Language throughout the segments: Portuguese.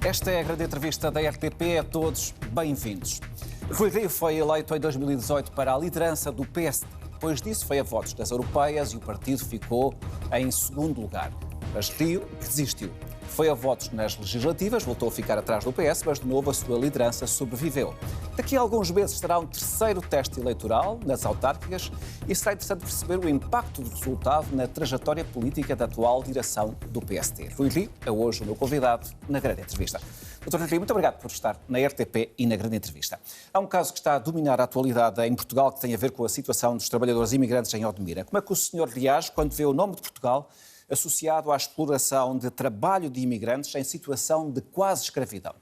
Esta é a grande entrevista da RTP. A todos, bem-vindos. Rui Rio foi eleito em 2018 para a liderança do PSD. Depois disso foi a votos das europeias e o partido ficou em segundo lugar. Mas Rio desistiu. Foi a votos nas legislativas, voltou a ficar atrás do PS, mas de novo a sua liderança sobreviveu. Daqui a alguns meses será um terceiro teste eleitoral nas autárquicas e será interessante perceber o impacto do resultado na trajetória política da atual direção do PSD. Rui Rio é hoje o meu convidado na grande entrevista. Dr. Rui Rio, muito obrigado por estar na RTP e na grande entrevista. Há um caso que está a dominar a atualidade em Portugal que tem a ver com a situação dos trabalhadores imigrantes em Odmira. Como é que o senhor reage quando vê o nome de Portugal associado à exploração de trabalho de imigrantes em situação de quase escravidão?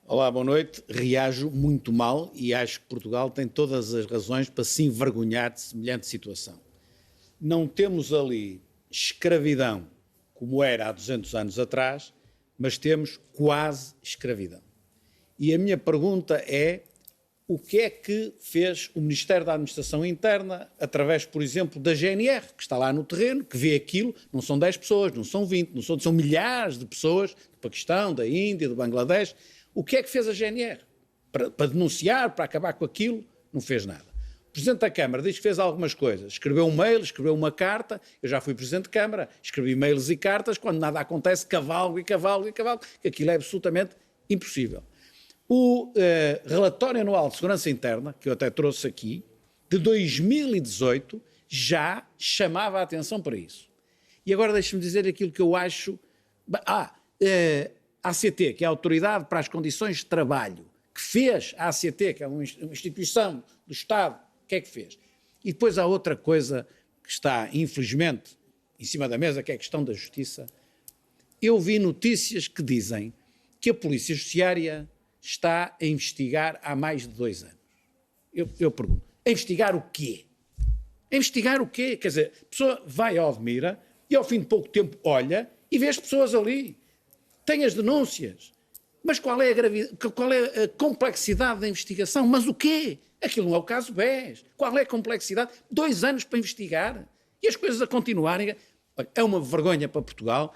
Olá, boa noite. Reajo muito mal e acho que Portugal tem todas as razões para se envergonhar de semelhante situação. Não temos ali escravidão como era há 200 anos atrás, mas temos quase escravidão. E a minha pergunta é: o que é que fez o Ministério da Administração Interna, através, por exemplo, da GNR, que está lá no terreno, que vê aquilo, não são 10 pessoas, não são 20, são milhares de pessoas, do Paquistão, da Índia, do Bangladesh. O que é que fez a GNR? Para denunciar, para acabar com aquilo? Não fez nada. O Presidente da Câmara diz que fez algumas coisas. Escreveu um mail, escreveu uma carta. Eu já fui Presidente de Câmara, escrevi mails e cartas. Quando nada acontece, cavalgo, que aquilo é absolutamente impossível. O relatório anual de segurança interna, que eu até trouxe aqui, de 2018, já chamava a atenção para isso. E agora deixe-me dizer aquilo que eu acho... a ACT, que é a Autoridade para as Condições de Trabalho, que fez a ACT, que é uma instituição do Estado, o que é que fez? E depois há outra coisa que está, infelizmente, em cima da mesa, que é a questão da justiça. Eu vi notícias que dizem que a Polícia Judiciária está a investigar há mais de 2 anos. Eu pergunto, a investigar o quê? A investigar o quê? Quer dizer, a pessoa vai a Odmira e ao fim de pouco tempo olha e vê as pessoas ali. Tem as denúncias. Mas qual é a complexidade da investigação? Mas o quê? Aquilo não é o caso BES. Qual é a complexidade? 2 anos para investigar e as coisas a continuarem. É uma vergonha para Portugal,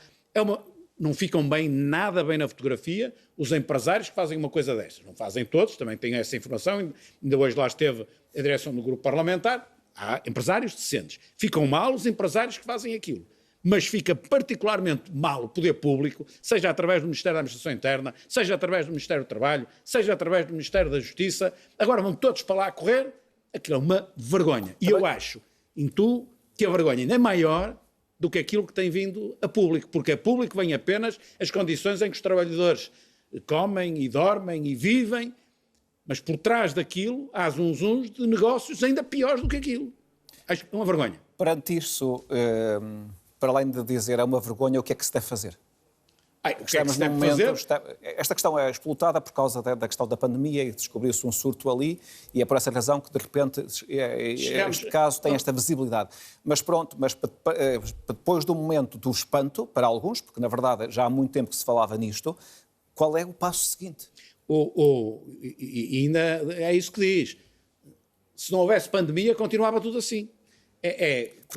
não ficam nada bem na fotografia os empresários que fazem uma coisa dessas. Não fazem todos, também tenho essa informação, ainda hoje lá esteve a direção do grupo parlamentar, há empresários decentes. Ficam mal os empresários que fazem aquilo, mas fica particularmente mal o poder público, seja através do Ministério da Administração Interna, seja através do Ministério do Trabalho, seja através do Ministério da Justiça. Agora vão todos para lá a correr, aquilo é uma vergonha. E eu acho, que a vergonha ainda é maior do que aquilo que tem vindo a público, porque a público vem apenas as condições em que os trabalhadores comem e dormem e vivem, mas por trás daquilo há zunzuns de negócios ainda piores do que aquilo. Acho que é uma vergonha. Perante isso, para além de dizer é uma vergonha, o que é que se deve fazer? O que é que se deve fazer? Esta questão é explotada por causa da questão da pandemia e descobriu-se um surto ali e é por essa razão que, de repente, este caso tem esta visibilidade. Mas pronto, depois do momento do espanto, para alguns, porque na verdade já há muito tempo que se falava nisto, qual é o passo seguinte? E ainda é isso que diz. Se não houvesse pandemia, continuava tudo assim.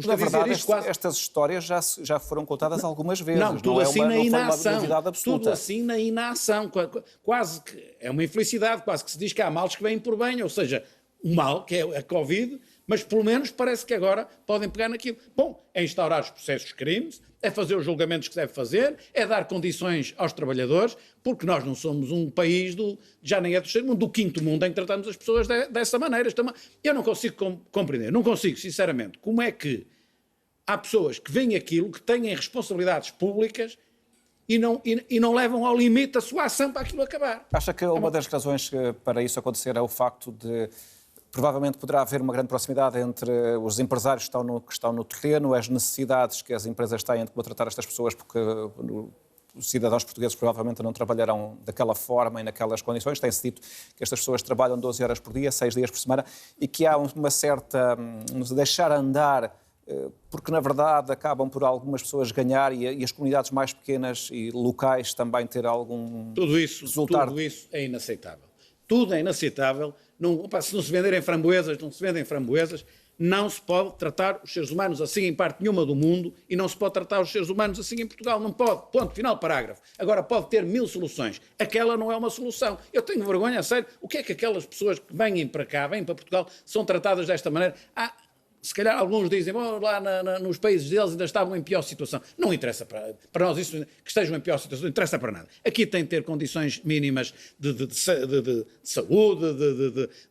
Na verdade, estas histórias já foram contadas algumas vezes. Não, tudo assim na inação. Tudo assim na inação. Quase que é uma infelicidade, quase que se diz que há males que vêm por bem, ou seja, o mal, que é a Covid, mas pelo menos parece que agora podem pegar naquilo. Bom, é instaurar os processos de crimes, é fazer os julgamentos que se deve fazer, é dar condições aos trabalhadores, porque nós não somos um país já nem é do terceiro mundo, do quinto mundo em que tratamos as pessoas dessa maneira. Eu não consigo compreender, não consigo, sinceramente, como é que há pessoas que veem aquilo, que têm responsabilidades públicas e não levam ao limite a sua ação para aquilo acabar. Acha que uma das razões para isso acontecer é o facto de provavelmente poderá haver uma grande proximidade entre os empresários que estão no terreno, as necessidades que as empresas têm de como tratar estas pessoas, porque os cidadãos portugueses provavelmente não trabalharão daquela forma e naquelas condições. Tem-se dito que estas pessoas trabalham 12 horas por dia, 6 dias por semana, e que há uma certa deixar andar, porque na verdade acabam por algumas pessoas ganhar e as comunidades mais pequenas e locais também ter algum resultado. Tudo isso é inaceitável. tudo é inaceitável. Não, se não se venderem framboesas, não se vendem framboesas. Não se pode tratar os seres humanos assim em parte nenhuma do mundo e não se pode tratar os seres humanos assim em Portugal. Não pode. Ponto. Final parágrafo. Agora, pode ter 1000 soluções. Aquela não é uma solução. Eu tenho vergonha, a sério. O que é que aquelas pessoas que vêm para cá, vêm para Portugal, são tratadas desta maneira? Se calhar alguns dizem, lá nos países deles ainda estavam em pior situação. Não interessa para nós isso, que estejam em pior situação, não interessa para nada. Aqui tem que ter condições mínimas de saúde,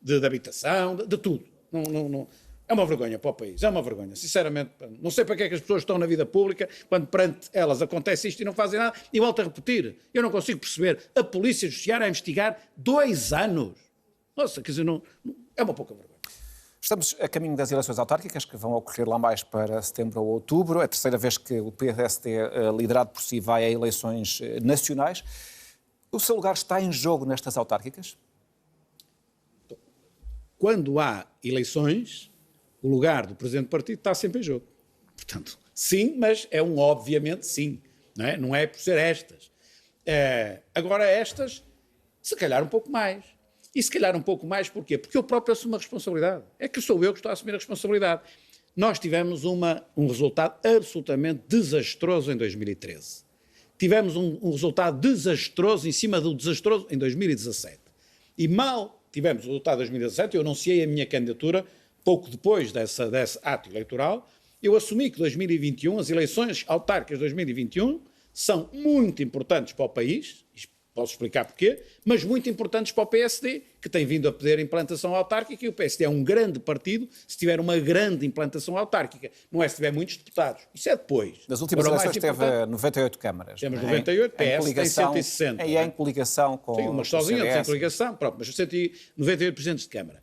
de habitação, de tudo. Não. É uma vergonha para o país, é uma vergonha, sinceramente. Não sei para que é que as pessoas estão na vida pública quando perante elas acontece isto e não fazem nada. E volto a repetir, eu não consigo perceber a Polícia Judiciária a investigar 2 anos. Nossa, quer dizer, é uma pouca vergonha. Estamos a caminho das eleições autárquicas, que vão ocorrer lá mais para setembro ou outubro. É a terceira vez que o PSD, liderado por si, vai a eleições nacionais. O seu lugar está em jogo nestas autárquicas? Quando há eleições, o lugar do presidente do partido está sempre em jogo. Portanto, sim, mas é um obviamente sim. Não é por ser estas. Agora estas, se calhar um pouco mais. E se calhar um pouco mais porquê? Porque eu próprio assumo a responsabilidade. É que sou eu que estou a assumir a responsabilidade. Nós tivemos um resultado absolutamente desastroso em 2013. Tivemos um resultado desastroso em cima do desastroso em 2017. E mal tivemos o resultado de 2017, eu anunciei a minha candidatura pouco depois desse ato eleitoral. Eu assumi que 2021, as eleições autárquicas de 2021, são muito importantes para o país, posso explicar porquê, mas muito importantes para o PSD, que tem vindo a pedir implantação autárquica, e o PSD é um grande partido se tiver uma grande implantação autárquica. Não é se tiver muitos deputados. Isso é depois. Nas últimas eleições teve 98 câmaras. Temos 98, PS tem 160. E é em coligação com Sim, umas sozinhas, sem coligação, pronto, mas 98 presidentes de Câmara.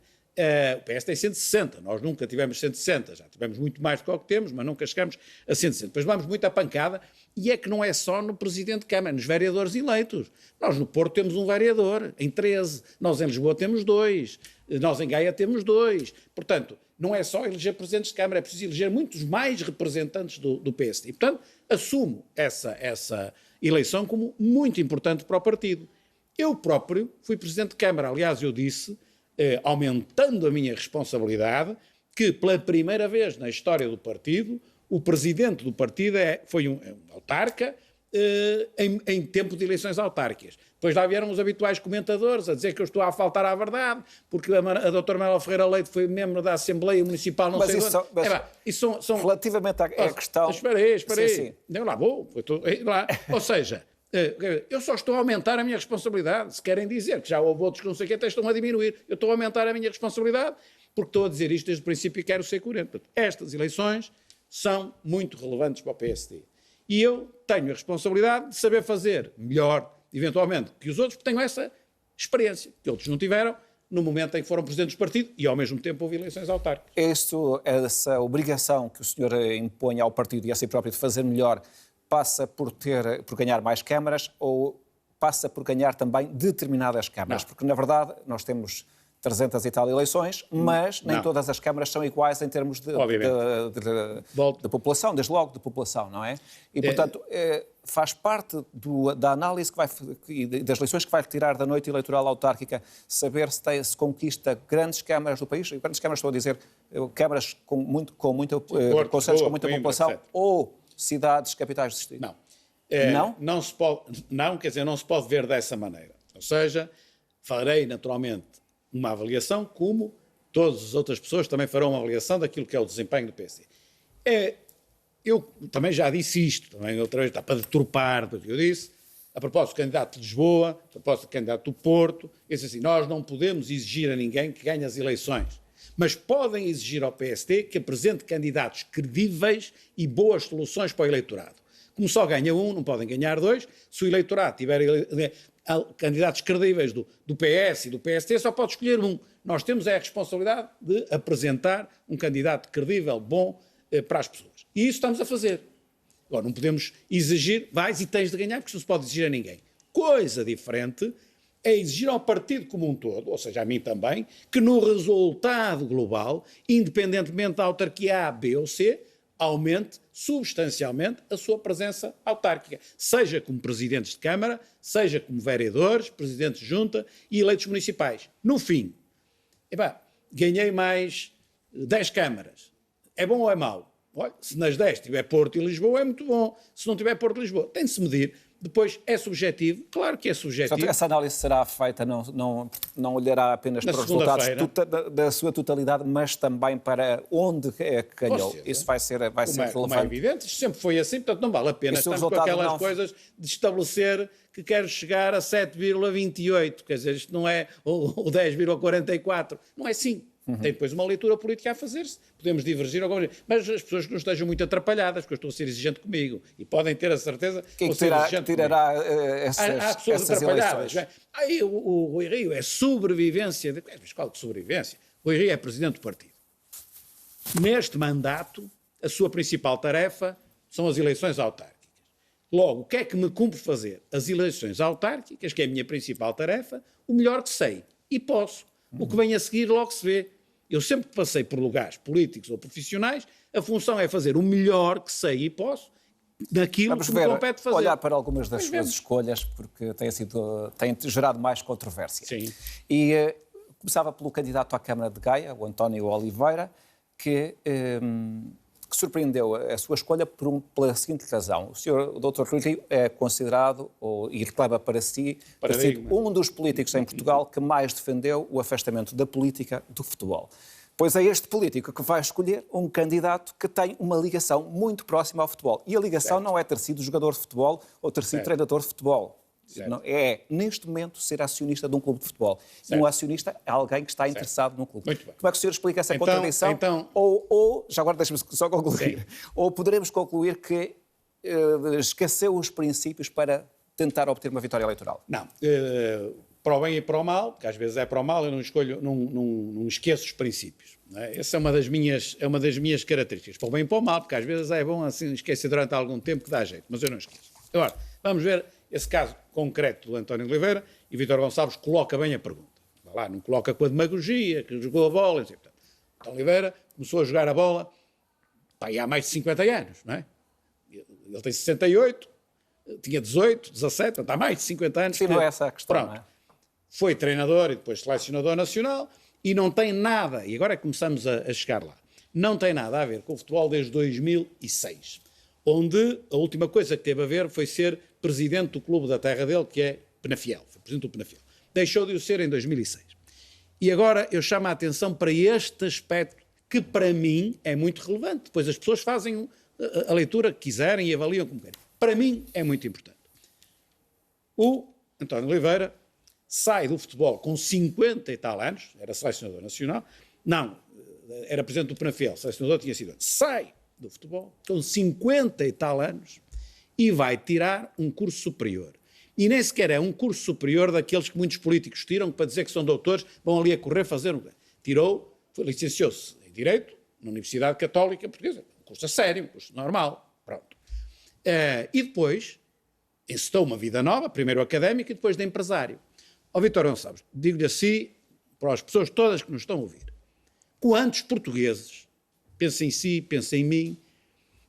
O PS tem 160, nós nunca tivemos 160, já tivemos muito mais do que o que temos, mas nunca chegamos a 160. Depois vamos muito à pancada, e é que não é só no Presidente de Câmara, nos vereadores eleitos. Nós no Porto temos um vereador, em 13, nós em Lisboa temos 2, nós em Gaia temos 2. Portanto, não é só eleger Presidentes de Câmara, é preciso eleger muitos mais representantes do PSD. E, portanto, assumo essa eleição como muito importante para o partido. Eu próprio fui Presidente de Câmara, aliás, eu disse, aumentando a minha responsabilidade, que pela primeira vez na história do partido, o presidente do partido foi um autarca em tempo de eleições autárquicas. Depois lá vieram os habituais comentadores a dizer que eu estou a faltar à verdade, porque a doutora Manuela Ferreira Leite foi membro da Assembleia Municipal, não sei onde. Isso são relativamente à questão... Espera aí. Sim. Eu lá vou. Ou seja... Eu só estou a aumentar a minha responsabilidade. Se querem dizer que já houve outros que não sei o que, até estão a diminuir. Eu estou a aumentar a minha responsabilidade porque estou a dizer isto desde o princípio e quero ser coerente. Portanto, estas eleições são muito relevantes para o PSD. E eu tenho a responsabilidade de saber fazer melhor, eventualmente, que os outros, porque tenho essa experiência que outros não tiveram no momento em que foram presidentes do partido e, ao mesmo tempo, houve eleições autárquicas. Essa obrigação que o senhor impõe ao partido e a si próprio de fazer melhor passa por ganhar mais câmaras ou passa por ganhar também determinadas câmaras? Porque, na verdade, nós temos 300 e tal eleições, mas nem todas as câmaras são iguais em termos de população, desde logo de população, não é? E, portanto, faz parte da análise das eleições que vai retirar da noite eleitoral autárquica saber se conquista grandes câmaras do país, grandes câmaras, estou a dizer, câmaras conselhos com muita população, ou cidades, capitais de distrito? Não. Não se pode ver dessa maneira. Ou seja, farei naturalmente uma avaliação, como todas as outras pessoas também farão uma avaliação daquilo que é o desempenho do PSD. Eu também já disse isto, também outra vez, está para deturpar do que eu disse, a propósito do candidato de Lisboa, a propósito do candidato do Porto, disse assim, nós não podemos exigir a ninguém que ganhe as eleições, mas podem exigir ao PSD que apresente candidatos credíveis e boas soluções para o eleitorado. Como só ganha um, não podem ganhar 2. Se o eleitorado tiver candidatos credíveis do PS e do PST, só pode escolher um. Nós temos a responsabilidade de apresentar um candidato credível, bom, para as pessoas. E isso estamos a fazer. Agora, não podemos exigir, vais e tens de ganhar, porque não se pode exigir a ninguém. Coisa diferente é exigir ao partido como um todo, ou seja, a mim também, que no resultado global, independentemente da autarquia A, B ou C, aumente substancialmente a sua presença autárquica, seja como presidentes de Câmara, seja como vereadores, presidentes de junta e eleitos municipais. No fim, ganhei mais 10 câmaras. É bom ou é mau? Olha, se nas 10 tiver Porto e Lisboa, é muito bom. Se não tiver Porto e Lisboa, tem de se medir. Depois, é subjetivo? Claro que é subjetivo. Portanto, essa análise será feita, não olhará apenas para os resultados da sua totalidade, mas também para onde é que ganhou. Isso vai ser relevante. Como é evidente, isto sempre foi assim, portanto não vale a pena. Estamos com aquelas coisas de estabelecer que quero chegar a 7,28, quer dizer, isto não é o 10,44, não é assim. Tem depois uma leitura política a fazer-se. Podemos divergir, mas as pessoas que não estejam muito atrapalhadas, porque eu estou a ser exigente comigo, e podem ter a certeza que vou ser exigente tirará há pessoas atrapalhadas. Aí o Rui Rio é sobrevivência. Mas qual de sobrevivência? O Rui Rio é presidente do partido. Neste mandato, a sua principal tarefa são as eleições autárquicas. Logo, o que é que me cumpre fazer? As eleições autárquicas, que é a minha principal tarefa, o melhor que sei. E posso. O que vem a seguir logo se vê. Eu sempre que passei por lugares políticos ou profissionais, a função é fazer o melhor que sei e posso daquilo que me compete fazer. Olhar para algumas das suas escolhas, porque têm gerado mais controvérsia. Sim. E começava pelo candidato à Câmara de Gaia, o António Oliveira, que surpreendeu a sua escolha pela seguinte razão. O Dr. Rui Rio é considerado, e reclama para si, ter sido um dos políticos em Portugal que mais defendeu o afastamento da política do futebol. Pois é este político que vai escolher um candidato que tem uma ligação muito próxima ao futebol. E a ligação não é ter sido jogador de futebol ou ter sido treinador de futebol. Não, é, neste momento, ser acionista de um clube de futebol. E um acionista é alguém que está interessado num clube. Muito bem. Como é que o senhor explica essa contradição? Ou, já agora deixe-me só concluir, ou poderemos concluir que esqueceu os princípios para tentar obter uma vitória eleitoral? Não. Para o bem e para o mal, porque às vezes é para o mal, eu não esqueço os princípios. Não é? Essa é uma das minhas características. Para o bem e para o mal, porque às vezes é bom assim esquecer durante algum tempo que dá jeito, mas eu não esqueço. Agora, vamos ver esse caso concreto do António Oliveira, e Vítor Gonçalves coloca bem a pergunta. Vai lá, não coloca com a demagogia, que jogou a bola, etc. António Oliveira começou a jogar a bola há mais de 50 anos, não é? Ele tem 68, tinha 18, 17, portanto, há mais de 50 anos. Sim, não é essa a questão, pronto. Não é? Foi treinador e depois selecionador nacional, e não tem nada, e agora começamos a chegar lá, não tem nada a ver com o futebol desde 2006, onde a última coisa que teve a ver foi ser presidente do clube da terra dele, que é Penafiel, foi presidente do Penafiel. Deixou de o ser em 2006. E agora eu chamo a atenção para este aspecto que para mim é muito relevante. Depois as pessoas fazem a leitura que quiserem e avaliam como querem. Para mim é muito importante. O António Oliveira sai do futebol com 50 e tal anos, era selecionador nacional, não, era presidente do Penafiel, selecionador tinha sido antes, sai do futebol com 50 e tal anos e vai tirar um curso superior. E nem sequer é um curso superior daqueles que muitos políticos tiram para dizer que são doutores, vão ali a correr fazer um... Tirou, licenciou-se em Direito na Universidade Católica Portuguesa, um curso a sério, um curso normal, pronto. E depois encetou uma vida nova, primeiro académica e depois de empresário. Ó Vítor Gonçalves, digo-lhe assim, para as pessoas todas que nos estão a ouvir, quantos portugueses, pensem em si, pensem em mim,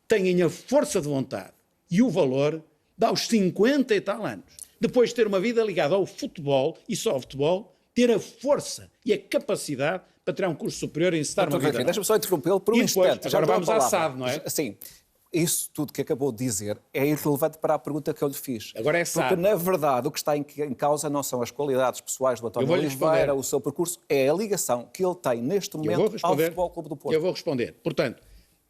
têm a força de vontade e o valor de aos 50 e tal anos, depois de ter uma vida ligada ao futebol e só ao futebol, ter a força e a capacidade para tirar um curso superior e encetar uma vida. Deixa-me só interrompê-lo por um instante. Agora vamos à SAD, não é? Sim. Isso tudo que acabou de dizer é irrelevante para a pergunta que eu lhe fiz. Agora é SAD. Porque, na verdade, o que está em causa não são as qualidades pessoais do António Oliveira, o seu percurso, é a ligação que ele tem neste momento ao Futebol Clube do Porto. Eu vou responder. Portanto,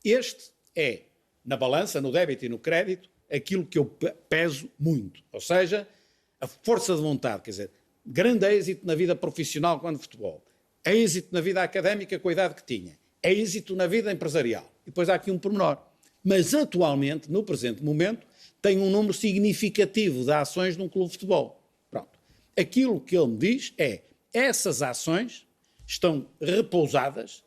este é, na balança, no débito e no crédito, aquilo que eu peso muito. Ou seja, a força de vontade, quer dizer, grande êxito na vida profissional quando futebol, êxito na vida académica com a idade que tinha, êxito na vida empresarial. E depois há aqui um pormenor. Mas atualmente, no presente momento, tem um número significativo de ações num clube de futebol. Pronto. Aquilo que ele me diz é, essas ações estão repousadas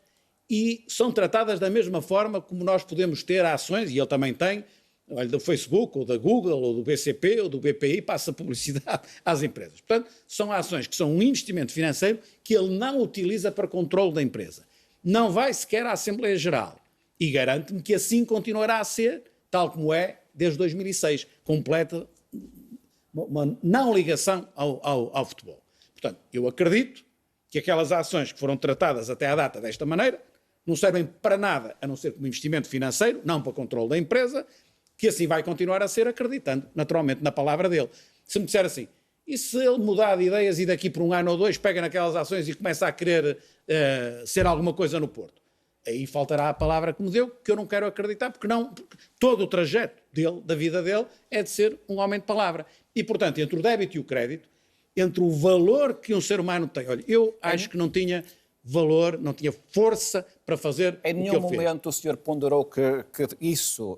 e são tratadas da mesma forma como nós podemos ter ações, e ele também tem, olha, do Facebook, ou da Google, ou do BCP, ou do BPI, passa publicidade às empresas. Portanto, são ações que são um investimento financeiro que ele não utiliza para controle da empresa. Não vai sequer à Assembleia Geral. E garanto-me que assim continuará a ser, tal como é desde 2006, completa uma não ligação ao futebol. Portanto, eu acredito que aquelas ações que foram tratadas até à data desta maneira não servem para nada, a não ser como investimento financeiro, não para controle da empresa, que assim vai continuar a ser, acreditando naturalmente na palavra dele. Se me disser assim, e se ele mudar de ideias e daqui por um ano ou dois pega naquelas ações e começa a querer ser alguma coisa no Porto? Aí faltará a palavra que me deu, que eu não quero acreditar, porque todo o trajeto dele, da vida dele, é de ser um homem de palavra. E, portanto, entre o débito e o crédito, entre o valor que um ser humano tem, olha, eu acho que não tinha valor, não tinha força para fazer o que ele fez. Em nenhum momento o senhor ponderou que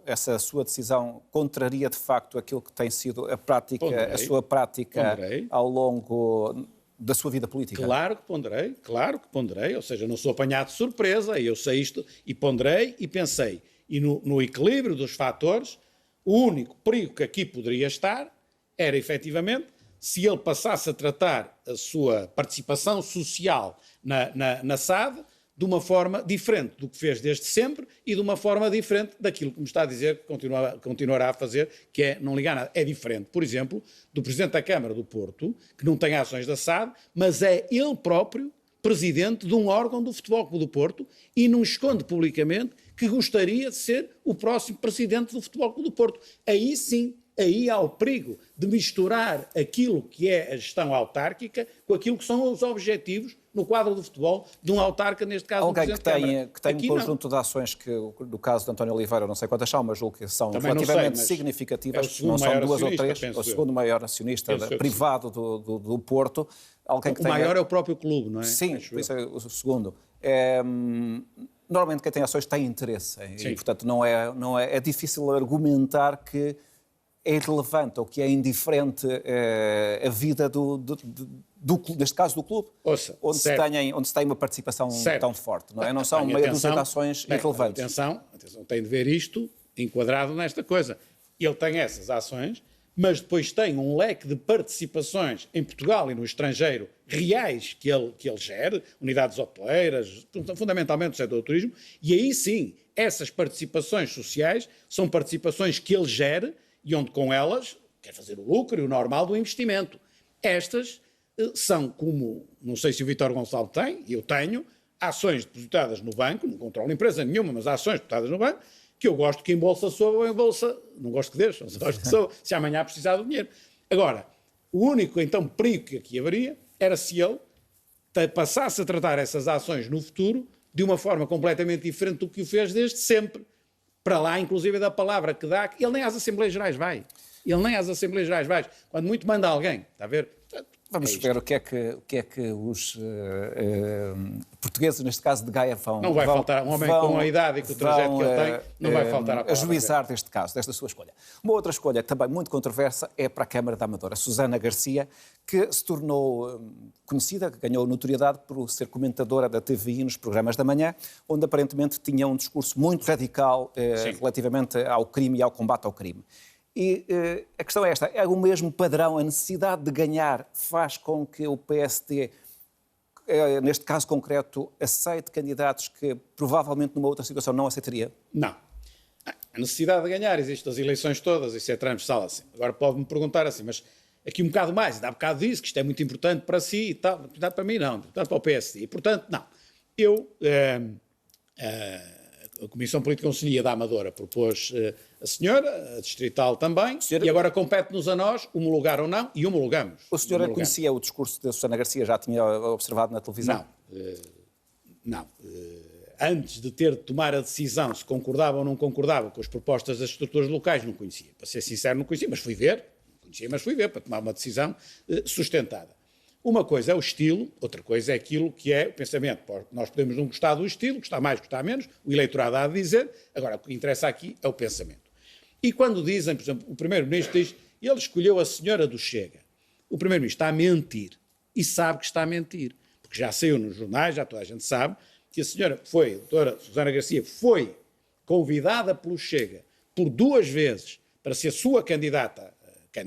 essa sua decisão, contraria de facto aquilo que tem sido a sua prática ao longo da sua vida política? Claro que ponderei, ou seja, não sou apanhado de surpresa, eu sei isto, e ponderei e pensei. E no equilíbrio dos fatores, o único perigo que aqui poderia estar era, efetivamente, se ele passasse a tratar a sua participação social na SAD de uma forma diferente do que fez desde sempre e de uma forma diferente daquilo que me está a dizer que continuará a fazer, que é não ligar nada. É diferente, por exemplo, do Presidente da Câmara do Porto, que não tem ações da SAD, mas é ele próprio presidente de um órgão do Futebol Clube do Porto e não esconde publicamente que gostaria de ser o próximo presidente do Futebol Clube do Porto. Aí sim, aí há o perigo de misturar aquilo que é a gestão autárquica com aquilo que são os objetivos no quadro do futebol de um autarca, neste caso alguém do Presidente da Câmara. que tem um conjunto de ações que, do caso de António Oliveira, não sei quantas são, mas julgo que são também relativamente significativas, não são duas ou três, é o segundo maior acionista privado do Porto. O maior é o próprio clube, não é? Sim, por isso é o segundo. Normalmente quem tem ações tem interesse, e portanto é difícil argumentar que é irrelevante ou que é indiferente a vida neste caso do clube, onde se tem uma participação tão forte, não é? Não são meia dúzia de ações irrelevantes. Atenção, tem de ver isto enquadrado nesta coisa. Ele tem essas ações, mas depois tem um leque de participações em Portugal e no estrangeiro reais que ele gera, unidades hoteleiras, fundamentalmente o setor do turismo, e aí sim, essas participações sociais são participações que ele gera e onde com elas quer fazer o lucro e o normal do investimento. Estas são como, não sei se o Vítor Gonçalves tem, eu tenho, ações depositadas no banco, não controlo empresa nenhuma, mas ações depositadas no banco, que eu gosto que em bolsa soa ou em bolsa, não gosto que deixe, mas gosto que soa, se amanhã precisar do dinheiro. Agora, o único então perigo que aqui haveria era se ele passasse a tratar essas ações no futuro de uma forma completamente diferente do que o fez desde sempre. Para lá, inclusive, da palavra que dá, ele nem às Assembleias Gerais vai. Quando muito manda alguém, está a ver? Vamos ver o que é que os portugueses, neste caso de Gaia, vão... Não vai faltar, um homem com a idade e com o trajeto que ele tem, não vai faltar a palavra. Ajuizar deste caso, desta sua escolha. Uma outra escolha também muito controversa é para a Câmara da Amadora. Susana Garcia, que se tornou conhecida, que ganhou notoriedade por ser comentadora da TVI nos programas da manhã, onde aparentemente tinha um discurso muito radical relativamente ao crime e ao combate ao crime. E a questão é esta, é o mesmo padrão, a necessidade de ganhar faz com que o PSD, neste caso concreto, aceite candidatos que provavelmente numa outra situação não aceitaria? Não. A necessidade de ganhar existe das eleições todas, isso é transversal assim. Agora pode-me perguntar assim, mas aqui um bocado mais, dá um bocado disso, que isto é muito importante para si e tal, importante para mim não, importante para o PSD. E portanto, não. A Comissão Política Conselhia da Amadora propôs a senhora, a distrital também, e agora compete-nos a nós homologar ou não, e homologamos. O senhor conhecia o discurso de Susana Garcia, já tinha observado na televisão? Não. Antes de ter de tomar a decisão se concordava ou não concordava com as propostas das estruturas locais, não conhecia. Para ser sincero, não conhecia, mas fui ver, para tomar uma decisão sustentada. Uma coisa é o estilo, outra coisa é aquilo que é o pensamento. Nós podemos não gostar do estilo, gostar mais, gostar menos, o eleitorado há de dizer, agora o que interessa aqui é o pensamento. E quando dizem, por exemplo, o Primeiro-Ministro diz, ele escolheu a senhora do Chega. O Primeiro-Ministro está a mentir e sabe que está a mentir, porque já saiu nos jornais, já toda a gente sabe, que a senhora a doutora Susana Garcia, foi convidada pelo Chega por 2 vezes para ser sua candidata a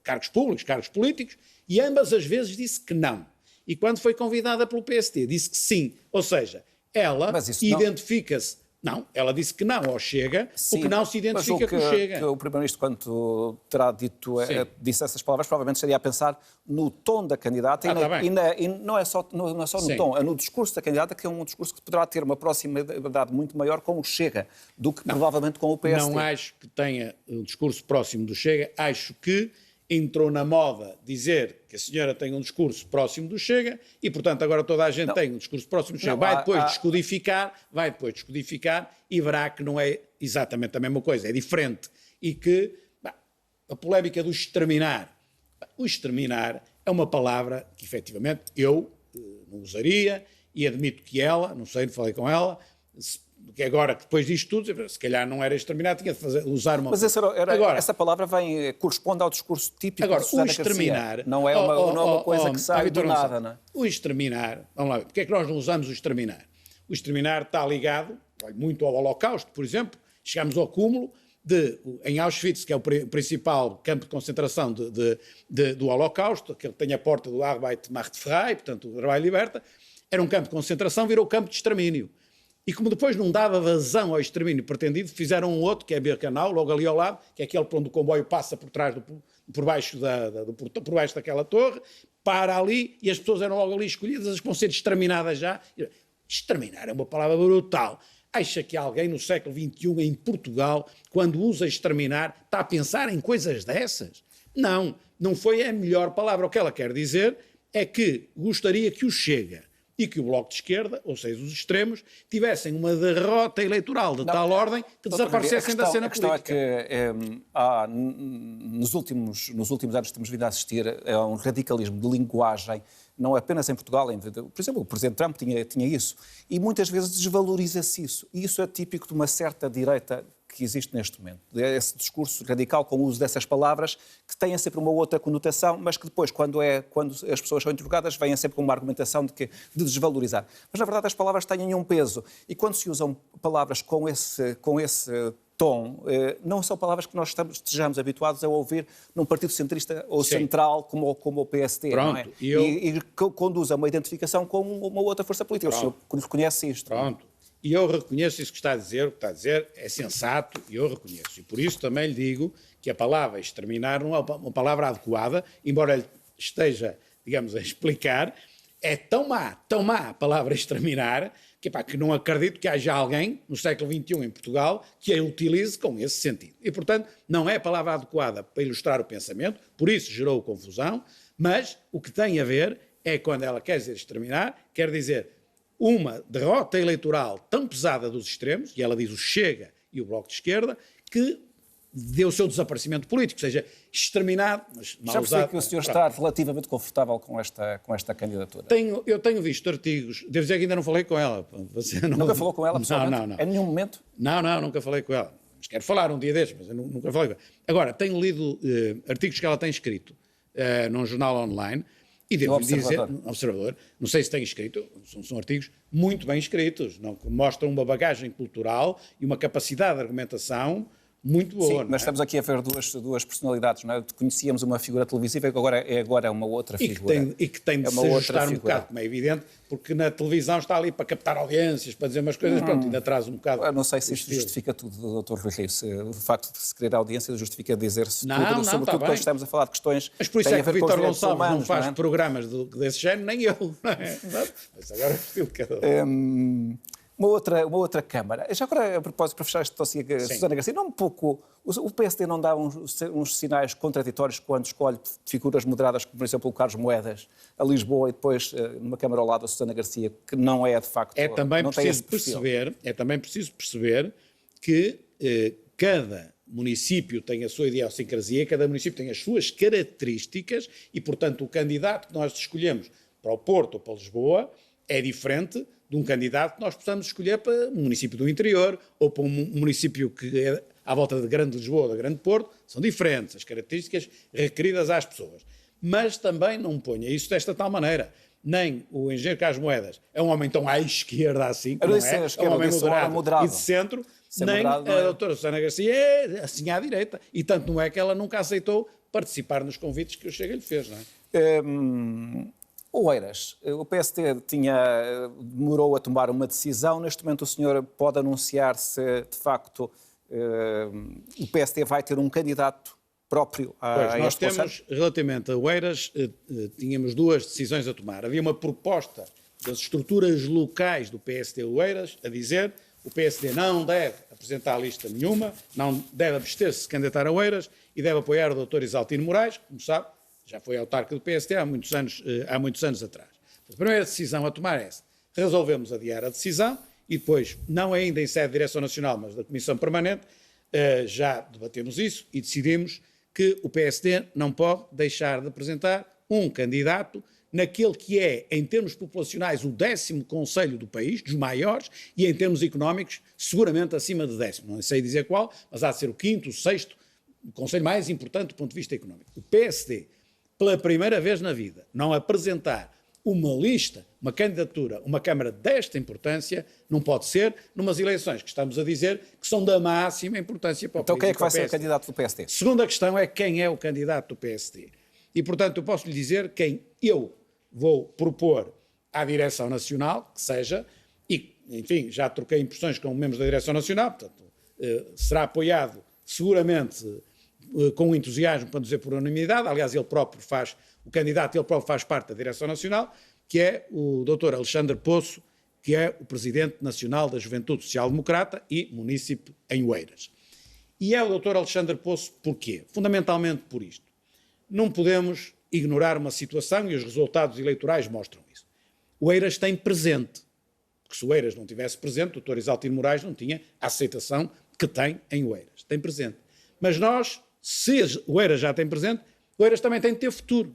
cargos públicos, cargos políticos, e ambas as vezes disse que não. E quando foi convidada pelo PSD, disse que sim. Ou seja, ela identifica-se Não, ela disse que não ao Chega, Sim, o que não se identifica com o Chega. Que o Primeiro-Ministro, quando terá disse essas palavras, provavelmente estaria a pensar no tom da candidata e não é só no tom, é no discurso da candidata, que é um discurso que poderá ter uma proximidade muito maior com o Chega do que provavelmente com o PSD. Não acho que tenha um discurso próximo do Chega, acho que entrou na moda dizer que a senhora tem um discurso próximo do Chega e, portanto, agora toda a gente tem um discurso próximo do Chega. Vai depois descodificar e verá que não é exatamente a mesma coisa, é diferente. E que a polémica do exterminar. O exterminar é uma palavra que, efetivamente, eu não usaria e admito que ela, não sei, não falei com ela, que agora, depois disto tudo, se calhar não era exterminar, tinha de usar uma... Mas essa palavra corresponde ao discurso típico agora, de Susana o exterminar, Garcia. Não é uma coisa que sai do nada, não é? O exterminar, vamos lá ver, porque é que nós não usamos o exterminar? O exterminar está ligado muito ao Holocausto, por exemplo, chegamos ao cúmulo em Auschwitz, que é o principal campo de concentração do Holocausto, que tem a porta do Arbeit macht frei, portanto o trabalho liberta, era um campo de concentração, virou campo de extermínio. E como depois não dava vazão ao extermínio pretendido, fizeram um outro, que é Birkenau, logo ali ao lado, que é aquele por onde o comboio passa por trás, por baixo daquela torre, para ali, e as pessoas eram logo ali escolhidas, as que vão ser exterminadas já. Exterminar é uma palavra brutal. Acha que alguém no século XXI, em Portugal, quando usa exterminar, está a pensar em coisas dessas? Não, não foi a melhor palavra. O que ela quer dizer é que gostaria que o Chega e que o Bloco de Esquerda, ou seja, os extremos, tivessem uma derrota eleitoral de tal ordem que desaparecessem da cena política. A questão é que nos últimos anos temos vindo a assistir a um radicalismo de linguagem, não apenas em Portugal, por exemplo, o Presidente Trump tinha isso, e muitas vezes desvaloriza-se isso, e isso é típico de uma certa direita que existe neste momento. Esse discurso radical com o uso dessas palavras que têm sempre uma outra conotação, mas que depois, quando as pessoas são interrogadas, vêm sempre com uma argumentação de desvalorizar. Mas, na verdade, as palavras têm um peso. E quando se usam palavras com esse tom, não são palavras que nós estejamos habituados a ouvir num partido centrista ou central como o PSD. Pronto, não é? E conduz a uma identificação com uma outra força política. Pronto. O senhor reconhece isto. Pronto. E eu reconheço isso que está a dizer, o que está a dizer é sensato e eu reconheço. E por isso também lhe digo que a palavra exterminar não é uma palavra adequada, embora ele esteja, digamos, a explicar, é tão má a palavra exterminar, que não acredito que haja alguém no século XXI em Portugal que a utilize com esse sentido. E, portanto, não é a palavra adequada para ilustrar o pensamento, por isso gerou confusão, mas o que tem a ver é quando ela quer dizer exterminar, quer dizer uma derrota eleitoral tão pesada dos extremos, e ela diz o Chega e o Bloco de Esquerda, que deu o seu desaparecimento político, ou seja, exterminado, mas mal já usado. Já que o senhor está relativamente confortável com esta candidatura. Eu tenho visto artigos, devo dizer que ainda não falei com ela. Você nunca falou com ela pessoalmente? Não. Em nenhum momento? Não, nunca falei com ela. Mas quero falar um dia destes, mas eu nunca falei com ela. Agora, tenho lido artigos que ela tem escrito num jornal online, e devo dizer, Observador, não sei se tem escrito, são artigos muito bem escritos, mostram uma bagagem cultural e uma capacidade de argumentação muito boa. Sim, mas estamos aqui a ver duas personalidades, não é? Conhecíamos uma figura televisiva que agora é uma outra figura. E que tem de se ajustar um bocado, como é evidente, porque na televisão está ali para captar audiências, para dizer umas coisas, pronto, ainda traz um bocado... Eu não sei se isto justifica tudo, Dr. Rui Rio, se o facto de se querer audiência justifica dizer-se tudo, sobretudo quando estamos a falar de questões... Mas por isso é que o Vítor Gonçalves não faz programas desse género, nem eu, não é? Mas agora é o cada um. Uma outra Câmara. Já agora, a propósito, para fechar este dossiê, Susana Garcia, não um pouco... O PSD não dá uns sinais contraditórios quando escolhe figuras moderadas, como, por exemplo, o Carlos Moedas, a Lisboa, e depois, numa Câmara ao lado, a Susana Garcia, que não é, de facto... É também preciso perceber que cada município tem a sua idiosincrasia, cada município tem as suas características e, portanto, o candidato que nós escolhemos para o Porto ou para Lisboa é diferente de um candidato que nós possamos escolher para um município do interior ou para um município que é à volta de Grande Lisboa ou de Grande Porto, são diferentes as características requeridas às pessoas. Mas também não ponha isso desta tal maneira. Nem o engenheiro Carlos Moedas é um homem tão à esquerda assim, como é um homem moderado e de centro, nem a doutora Susana Garcia é assim à direita. E tanto não é que ela nunca aceitou participar nos convites que o Chega lhe fez, não é? O Oeiras, o PSD demorou a tomar uma decisão. Neste momento o senhor pode anunciar se, de facto, o PSD vai ter um candidato próprio a nós este Conselho? temos, relativamente a Oeiras, tínhamos duas decisões a tomar. Havia uma proposta das estruturas locais do PSD Oeiras a dizer o PSD não deve apresentar lista nenhuma, não deve abster-se de se candidatar a Oeiras e deve apoiar o Dr. Isaltino Moraes, como sabe, já foi autarca do PSD há muitos anos atrás. A primeira decisão a tomar é essa. Resolvemos adiar a decisão e depois, não ainda em sede de Direção Nacional, mas da Comissão Permanente, já debatemos isso e decidimos que o PSD não pode deixar de apresentar um candidato naquele que é, em termos populacionais, o 10º concelho do país, dos maiores, e em termos económicos, seguramente acima de 10º. Não sei dizer qual, mas há de ser o 5º, o 6º, o concelho mais importante do ponto de vista económico. O PSD, pela primeira vez na vida, não apresentar uma lista, uma candidatura, uma Câmara desta importância, não pode ser numas eleições que estamos a dizer que são da máxima importância para o país. Então quem é que vai ser o candidato do PSD? Segunda questão é quem é o candidato do PSD. E, portanto, eu posso lhe dizer quem eu vou propor à Direção Nacional, que seja, e, enfim, já troquei impressões com membros da Direção Nacional, portanto, será apoiado seguramente com entusiasmo, para não dizer por unanimidade. Aliás, o candidato ele próprio faz parte da Direção Nacional, que é o Dr. Alexandre Poço, que é o Presidente Nacional da Juventude Social Democrata e munícipe em Oeiras. E é o Dr. Alexandre Poço porquê? Fundamentalmente por isto. Não podemos ignorar uma situação e os resultados eleitorais mostram isso. O Oeiras tem presente, porque se o Oeiras não tivesse presente, o Dr. Isaltino Moraes não tinha a aceitação que tem em Oeiras. Tem presente. Mas nós, se o Oeiras já tem presente, o Oeiras também tem de ter futuro.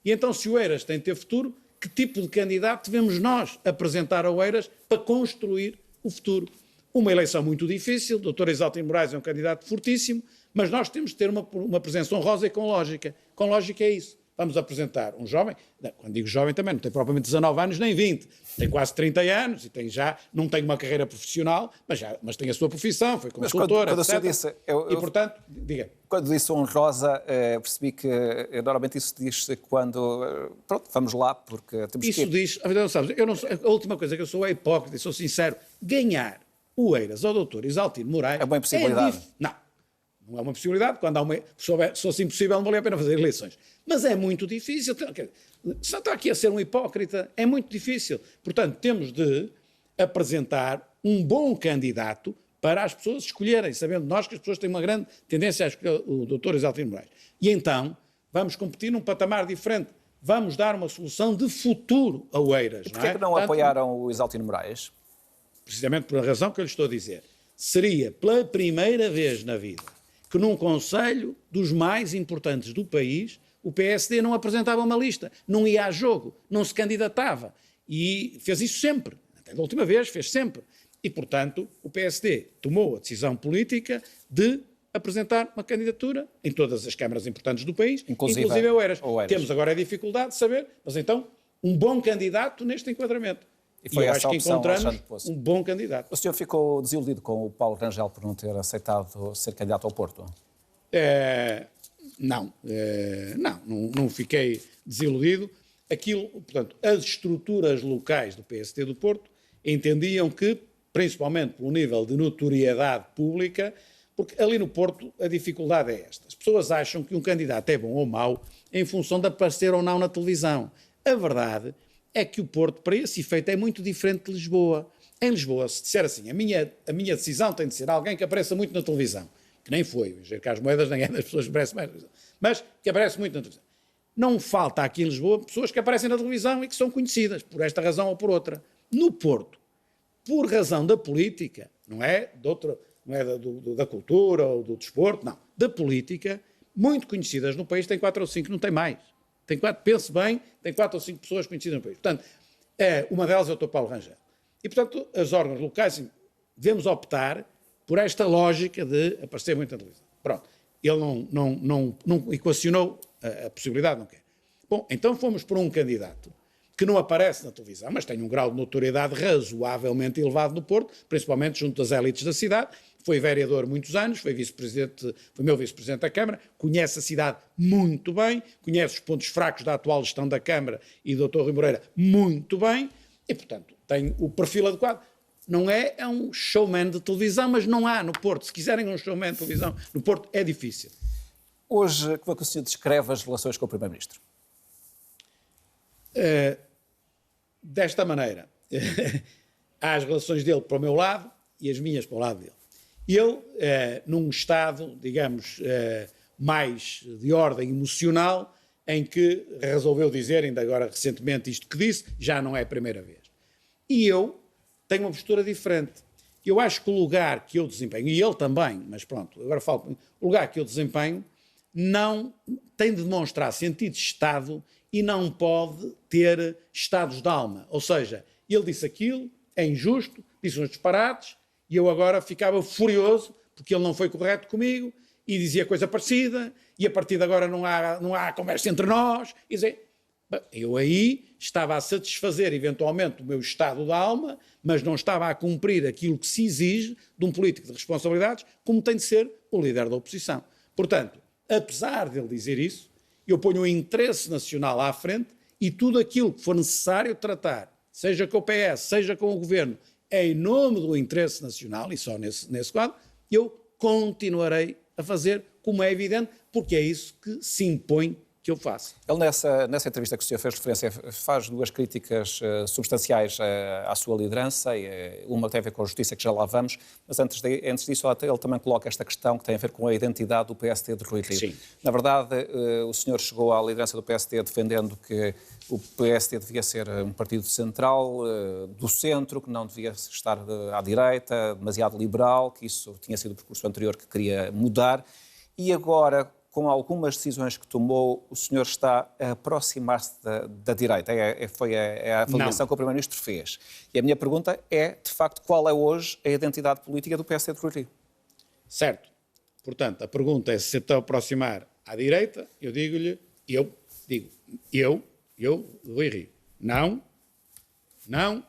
E então, se o Oeiras tem de ter futuro, que tipo de candidato devemos nós apresentar ao Oeiras para construir o futuro? Uma eleição muito difícil, o Dr. Isaltino Moraes é um candidato fortíssimo, mas nós temos de ter uma presença honrosa e com lógica. Com lógica é isso. Vamos apresentar um jovem, quando digo jovem também, não tem propriamente 19 anos nem 20, tem quase 30 anos e não tem uma carreira profissional, mas tem a sua profissão, foi consultor, quando etc. Disse, e, portanto, diga. Quando disse honrosa, percebi que normalmente isso diz-se quando... Pronto, vamos lá, porque temos isso que... Isso diz, sabes, a última coisa que eu sou é hipócrita, sou sincero, ganhar o Oeiras ao Dr. Isaltino Moraes... É uma impossibilidade. Não é uma possibilidade, quando se fosse impossível não valia a pena fazer eleições. Mas é muito difícil, só está aqui a ser um hipócrita, é muito difícil. Portanto, temos de apresentar um bom candidato para as pessoas escolherem, sabendo nós que as pessoas têm uma grande tendência a escolher o Dr. Isaltino Moraes. E então, vamos competir num patamar diferente, vamos dar uma solução de futuro a Oeiras. E porquê que não apoiaram o Isaltino Moraes? Precisamente por a razão que eu lhe estou a dizer. Seria pela primeira vez na vida que num conselho dos mais importantes do país o PSD não apresentava uma lista, não ia a jogo, não se candidatava. E fez isso sempre. Até da última vez fez sempre. E, portanto, o PSD tomou a decisão política de apresentar uma candidatura em todas as câmaras importantes do país, inclusive a Oeiras. Temos agora a dificuldade de saber, mas então, um bom candidato neste enquadramento. E foi essa acho que opção, encontramos um bom candidato. O senhor ficou desiludido com o Paulo Rangel por não ter aceitado ser candidato ao Porto? Não fiquei desiludido. Portanto, as estruturas locais do PSD do Porto entendiam que, principalmente pelo nível de notoriedade pública, porque ali no Porto a dificuldade é esta. As pessoas acham que um candidato é bom ou mau em função de aparecer ou não na televisão. A verdade é que o Porto, para esse efeito, é muito diferente de Lisboa. Em Lisboa, se disser assim, a minha decisão tem de ser alguém que apareça muito na televisão, que nem foi, o Engenheiro Carlos Moedas nem é das pessoas que aparecem mais na televisão, mas que aparece muito na televisão. Não falta aqui em Lisboa pessoas que aparecem na televisão e que são conhecidas, por esta razão ou por outra. No Porto, por razão da política, não é da cultura ou do desporto, não, da política, muito conhecidas no país, tem 4 ou 5, não tem mais. Pense bem, tem 4 ou 5 pessoas conhecidas no país. Portanto, uma delas é o Dr. Paulo Rangel. E, portanto, os órgãos locais devemos optar por esta lógica de aparecer muito na televisão. Pronto. Ele não equacionou a possibilidade, não quer. Bom, então fomos por um candidato que não aparece na televisão, mas tem um grau de notoriedade razoavelmente elevado no Porto, principalmente junto às elites da cidade. Foi vereador muitos anos, foi meu vice-presidente da Câmara, conhece a cidade muito bem, conhece os pontos fracos da atual gestão da Câmara e do Dr. Rui Moreira muito bem, e, portanto, tem o perfil adequado. Não é um showman de televisão, mas não há no Porto. Se quiserem um showman de televisão no Porto, é difícil. Hoje, como é que o senhor descreve as relações com o Primeiro-Ministro? Desta maneira, há as relações dele para o meu lado e as minhas para o lado dele. Ele, num estado, digamos, mais de ordem emocional, em que resolveu dizer, ainda agora recentemente isto que disse, já não é a primeira vez. E eu tenho uma postura diferente. Eu acho que o lugar que eu desempenho, e ele também, mas pronto, agora falo, o lugar que eu desempenho não tem de demonstrar sentido de Estado e não pode ter estados de alma. Ou seja, ele disse aquilo, é injusto, disse uns disparates, e eu agora ficava furioso porque ele não foi correto comigo e dizia coisa parecida, e a partir de agora não há conversa entre nós. E dizer, eu aí estava a satisfazer eventualmente o meu estado de alma, mas não estava a cumprir aquilo que se exige de um político de responsabilidades, como tem de ser o líder da oposição. Portanto, apesar dele dizer isso, eu ponho o interesse nacional à frente e tudo aquilo que for necessário tratar, seja com o PS, seja com o Governo, em nome do interesse nacional, e só nesse quadro, eu continuarei a fazer, como é evidente, porque é isso que se impõe que eu faço. Ele, nessa entrevista que o senhor fez referência, faz duas críticas substanciais à sua liderança, uma que tem a ver com a justiça, que já lá vamos, mas antes disso ele também coloca esta questão que tem a ver com a identidade do PSD de Rui Rio. Sim. Na verdade, o senhor chegou à liderança do PSD defendendo que o PSD devia ser um partido central, do centro, que não devia estar à direita, demasiado liberal, que isso tinha sido o percurso anterior que queria mudar, e agora, com algumas decisões que tomou, o senhor está a aproximar-se da direita. Foi a avaliação que o Primeiro-Ministro fez. E a minha pergunta é, de facto, qual é hoje a identidade política do PSD de Rui Rio? Certo. Portanto, a pergunta é se se está a aproximar à direita, eu digo-lhe, Rui Rio. Não, não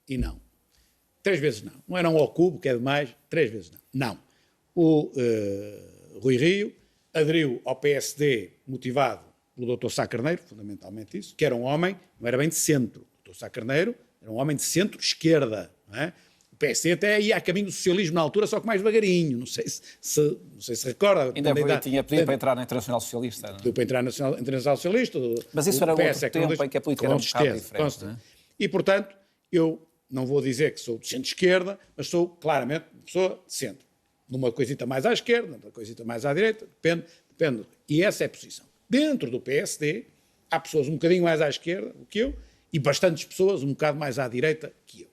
e não. 3 vezes não. Não é não ao cubo, que é demais, 3 vezes não. Não. O Rui Rio aderiu ao PSD motivado pelo Dr. Sá Carneiro, fundamentalmente isso, que era um homem, não era bem de centro. O Dr. Sá Carneiro era um homem de centro-esquerda. Não é? O PSD até ia a caminho do socialismo na altura, só que mais devagarinho. Não sei se recorda. Ainda tinha pedido para entrar na Internacional Socialista. Pediu para entrar na Internacional Socialista. Mas isso era outro tempo em que a política era um bocado diferente. Não é? E, portanto, eu não vou dizer que sou de centro-esquerda, mas sou claramente uma pessoa de centro. Numa coisita mais à esquerda, numa coisita mais à direita, depende. E essa é a posição. Dentro do PSD, há pessoas um bocadinho mais à esquerda do que eu e bastantes pessoas um bocado mais à direita que eu.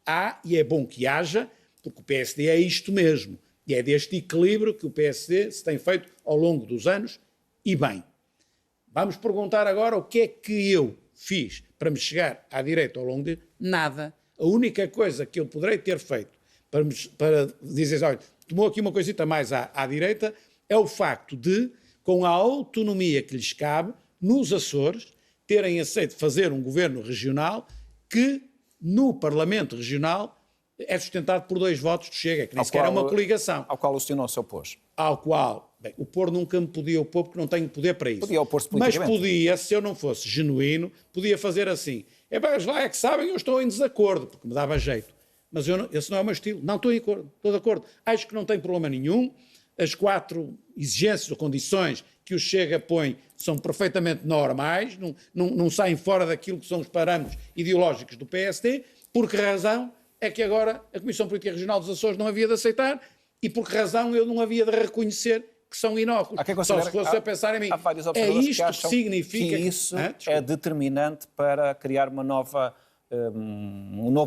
Há, e é bom que haja, porque o PSD é isto mesmo. E é deste equilíbrio que o PSD se tem feito ao longo dos anos, e bem. Vamos perguntar agora o que é que eu fiz para me chegar à direita ao longo de... Nada. A única coisa que eu poderei ter feito para dizer, olha, tomou aqui uma coisita mais à direita, é o facto de, com a autonomia que lhes cabe, nos Açores, terem aceito fazer um governo regional que, no Parlamento Regional, é sustentado por 2 votos do Chega, que nem sequer é uma coligação. Ao qual o senhor não se opôs. Ao qual, bem, opor nunca me podia opor porque não tenho poder para isso. Podia opor-se mas politicamente. podia, se eu não fosse genuíno, podia fazer assim. Mas lá é que sabem, eu estou em desacordo, porque me dava jeito. Mas esse não é o meu estilo. Não, estou de acordo. Acho que não tem problema nenhum. As 4 exigências ou condições que o Chega põe são perfeitamente normais, não saem fora daquilo que são os parâmetros ideológicos do PSD. Por que razão é que agora a Comissão Política Regional dos Açores não havia de aceitar e por que razão eu não havia de reconhecer que são inóculos? Só se fosse a pensar em mim. É isto que significa... que isso é determinante para criar um novo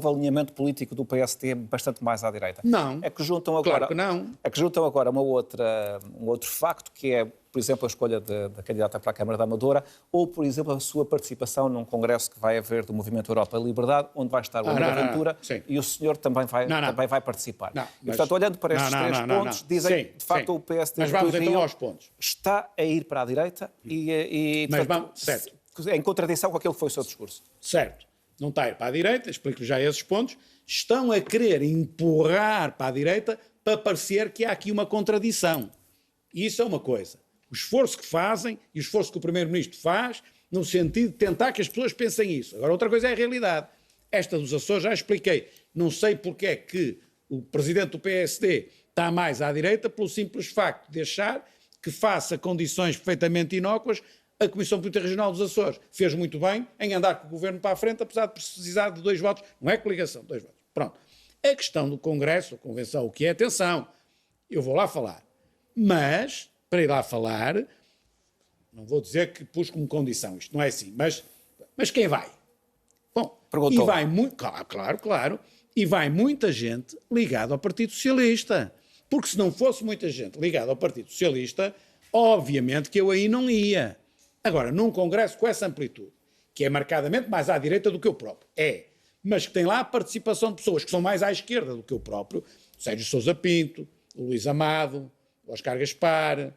alinhamento político do PSD bastante mais à direita. Não, é que juntam agora, claro que não. É que juntam agora um outro facto, que é, por exemplo, a escolha da candidata para a Câmara da Amadora, ou, por exemplo, a sua participação num congresso que vai haver do Movimento Europa e Liberdade, onde vai estar o André Ventura, e o senhor também vai participar. E, portanto, olhando para estes 3 pontos, dizem, de facto, o PSD mas vamos então aos pontos. Está a ir para a direita e mas vamos, certo. em contradição com aquilo que foi o seu discurso. Certo. Não está a ir para a direita, explico já esses pontos. Estão a querer empurrar para a direita para parecer que há aqui uma contradição. E isso é uma coisa. O esforço que fazem e o esforço que o Primeiro-Ministro faz no sentido de tentar que as pessoas pensem isso. Agora, outra coisa é a realidade. Esta dos Açores já expliquei. Não sei porque é que o Presidente do PSD está mais à direita pelo simples facto de achar que faça condições perfeitamente inócuas a Comissão Política Regional dos Açores. Fez muito bem em andar com o Governo para a frente, apesar de precisar de 2 votos. Não é coligação, 2 votos. Pronto. A questão do Congresso, a Convenção, o que é? Atenção, eu vou lá falar. Mas, para ir lá falar, não vou dizer que pus como condição, isto não é assim, mas quem vai? Bom, perguntou. E vai muito, claro, e vai muita gente ligada ao Partido Socialista. Porque se não fosse muita gente ligada ao Partido Socialista, obviamente que eu aí não ia. Agora, num congresso com essa amplitude, que é marcadamente mais à direita do que eu próprio, mas que tem lá a participação de pessoas que são mais à esquerda do que eu próprio, o Sérgio Sousa Pinto, o Luís Amado, o Oscar Gaspar,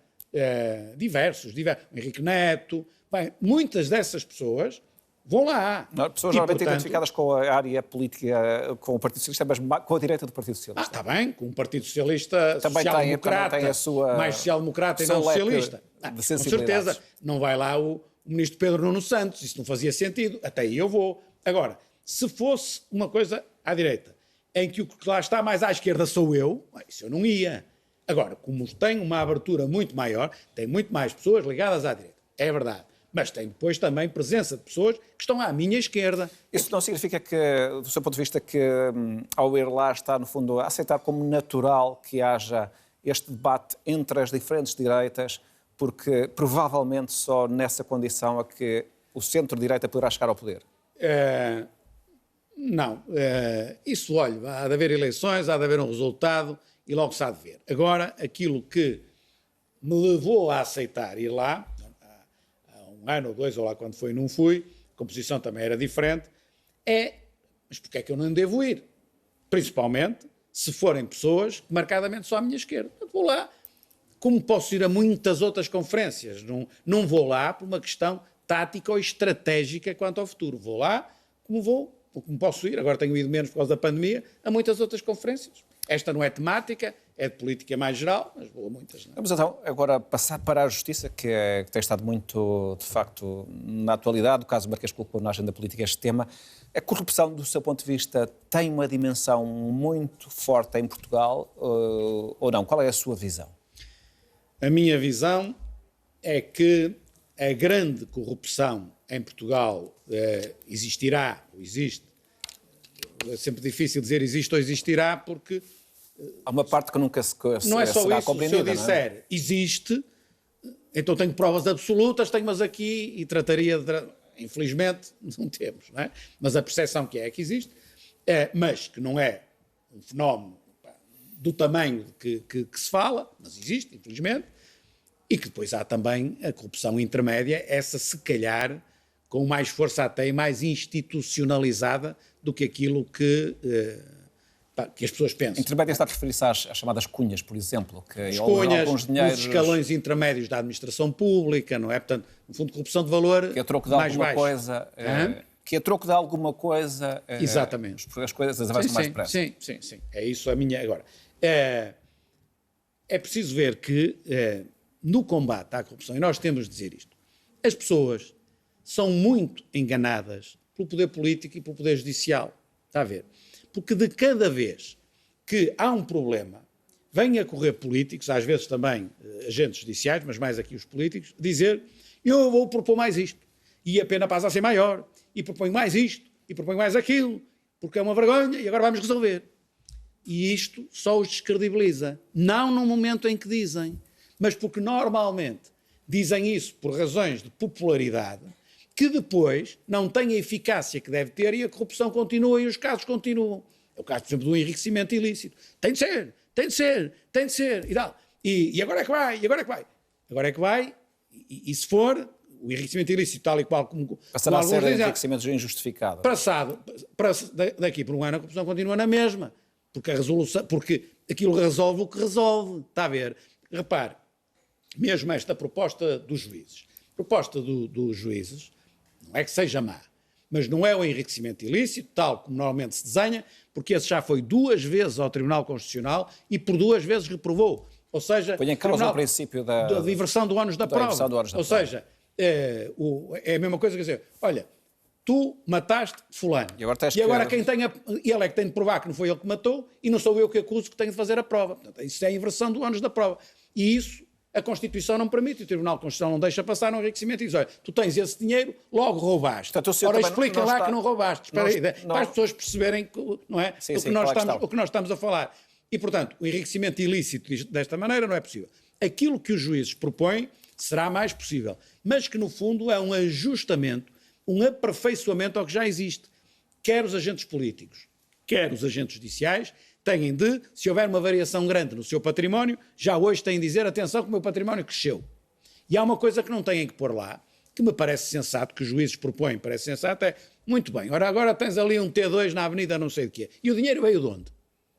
diversos, o Henrique Neto, bem, muitas dessas pessoas vão lá. Pessoas normalmente identificadas com a área política, com o Partido Socialista, mas com a direita do Partido Socialista. Está bem, com o Partido Socialista também social-democrata, tem a sua, mais social-democrata e não socialista. Com certeza, não vai lá o ministro Pedro Nuno Santos, isso não fazia sentido, até aí eu vou. Agora, se fosse uma coisa à direita, em que o que lá está mais à esquerda sou eu, isso eu não ia. Agora, como tem uma abertura muito maior, tem muito mais pessoas ligadas à direita, é verdade. Mas tem depois também presença de pessoas que estão à minha esquerda. Isso não significa que, do seu ponto de vista, que ao ir lá está, no fundo, a aceitar como natural que haja este debate entre as diferentes direitas, porque provavelmente só nessa condição é que o centro-direita poderá chegar ao poder? Não. Isso, olha, há de haver eleições, há de haver um resultado e logo se há de ver. Agora, aquilo que me levou a aceitar ir lá, há 1 ano ou 2, ou lá quando foi, não fui, a composição também era diferente, mas porquê é que eu não devo ir? Principalmente se forem pessoas marcadamente só à minha esquerda. Eu vou lá, como posso ir a muitas outras conferências, não vou lá por uma questão tática ou estratégica quanto ao futuro. Vou lá como posso ir, agora tenho ido menos por causa da pandemia, a muitas outras conferências. Esta não é temática, é de política mais geral, mas vou a muitas. Não. Vamos então agora passar para a Justiça, que tem estado muito, de facto, na atualidade. O caso Marquês colocou na agenda política este tema. A corrupção, do seu ponto de vista, tem uma dimensão muito forte em Portugal ou não? Qual é a sua visão? A minha visão é que a grande corrupção em Portugal existirá, ou existe. É sempre difícil dizer existe ou existirá, porque há uma parte que nunca não é só será isso. compreendida. Se eu disser existe, então tenho provas absolutas, tenho-mas aqui e trataria de... Infelizmente, não temos, não é? Mas a percepção que é que existe, mas que não é um fenómeno do tamanho que se fala, mas existe, infelizmente, e que depois há também a corrupção intermédia, essa se calhar com mais força até e mais institucionalizada do que aquilo que as pessoas pensam. Intermédia está a referir-se às chamadas cunhas, por exemplo, que as cunhas, os escalões intermédios da administração pública, não é? Portanto, no fundo, corrupção de valor que a troco de mais alguma baixo. Coisa, que a troco de alguma coisa, exatamente, as coisas avançam mais depressa. Sim. É isso a minha... Agora, é preciso ver que no combate à corrupção, e nós temos de dizer isto, as pessoas são muito enganadas pelo poder político e pelo poder judicial. Está a ver? Porque de cada vez que há um problema, vêm a correr políticos, às vezes também agentes judiciais, mas mais aqui os políticos, dizer eu vou propor mais isto, e a pena passa a ser maior, e proponho mais isto, e proponho mais aquilo, porque é uma vergonha, e agora vamos resolver. E isto só os descredibiliza. Não no momento em que dizem, mas porque normalmente dizem isso por razões de popularidade, que depois não têm a eficácia que deve ter e a corrupção continua e os casos continuam. É o caso, por exemplo, do enriquecimento ilícito. Tem de ser. E tal. E agora é que vai, Agora é que vai, e se for, o enriquecimento ilícito tal e qual como... Passará a ser enriquecimento injustificado. Daqui por 1 ano a corrupção continua na mesma, porque aquilo resolve o que resolve. Está a ver? Repare, mesmo esta proposta dos juízes. A proposta dos juízes não é que seja má, mas não é o enriquecimento ilícito, tal como normalmente se desenha, porque esse já foi 2 vezes ao Tribunal Constitucional e por 2 vezes reprovou. Ou seja, põe em causa o princípio da diversão do ónus da prova. Ou seja, é a mesma coisa que dizer, olha, tu mataste fulano. E agora ele é que tem de provar que não foi ele que matou e não sou eu que acuso que tenho de fazer a prova. Portanto, isso é a inversão do ónus da prova. E isso a Constituição não permite, o Tribunal Constitucional não deixa passar no enriquecimento e diz, olha, tu tens esse dinheiro, logo roubaste. Portanto, ora, explica lá que não roubaste. Espera aí, para as pessoas perceberem não é? O que nós estamos a falar. E, portanto, o enriquecimento ilícito desta maneira não é possível. Aquilo que os juízes propõem será mais possível, mas que, no fundo, é um ajustamento, um aperfeiçoamento ao que já existe. Quer os agentes políticos, quer os agentes judiciais, têm de, se houver uma variação grande no seu património, já hoje têm de dizer, atenção que o meu património cresceu. E há uma coisa que não têm que pôr lá, que me parece sensato, que os juízes propõem, parece sensato, é, muito bem, ora agora tens ali um T2 na avenida não sei de quê. E o dinheiro veio de onde?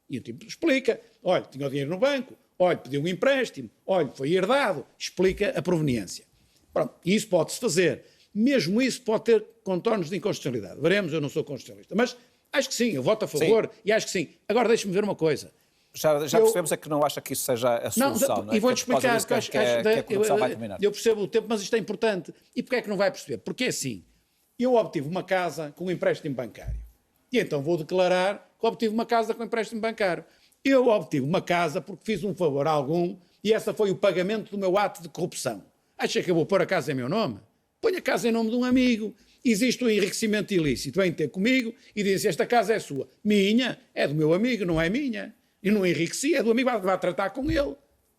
E o tipo explica, olha, tinha o dinheiro no banco, olha, pediu um empréstimo, olha, foi herdado, explica a proveniência. Pronto, e isso pode-se fazer. Mesmo isso pode ter contornos de inconstitucionalidade. Veremos, eu não sou constitucionalista, mas acho que sim, eu voto a favor e acho que sim. Agora deixe-me ver uma coisa. Já percebemos é que não acha que isso seja a solução, não é? E vou-te explicar, que a corrupção vai terminar. Eu percebo o tempo, mas isto é importante. E porquê é que não vai perceber? Porque assim, eu obtive uma casa com um empréstimo bancário. E então vou declarar que obtive uma casa com um empréstimo bancário. Eu obtive uma casa porque fiz um favor a algum e esse foi o pagamento do meu ato de corrupção. Acha que eu vou pôr a casa em meu nome? Ponho a casa em nome de um amigo. Existe um enriquecimento ilícito, vem ter comigo e diz, esta casa é sua. Minha, é do meu amigo, não é minha. E não enriqueci, é do amigo, vai tratar com ele.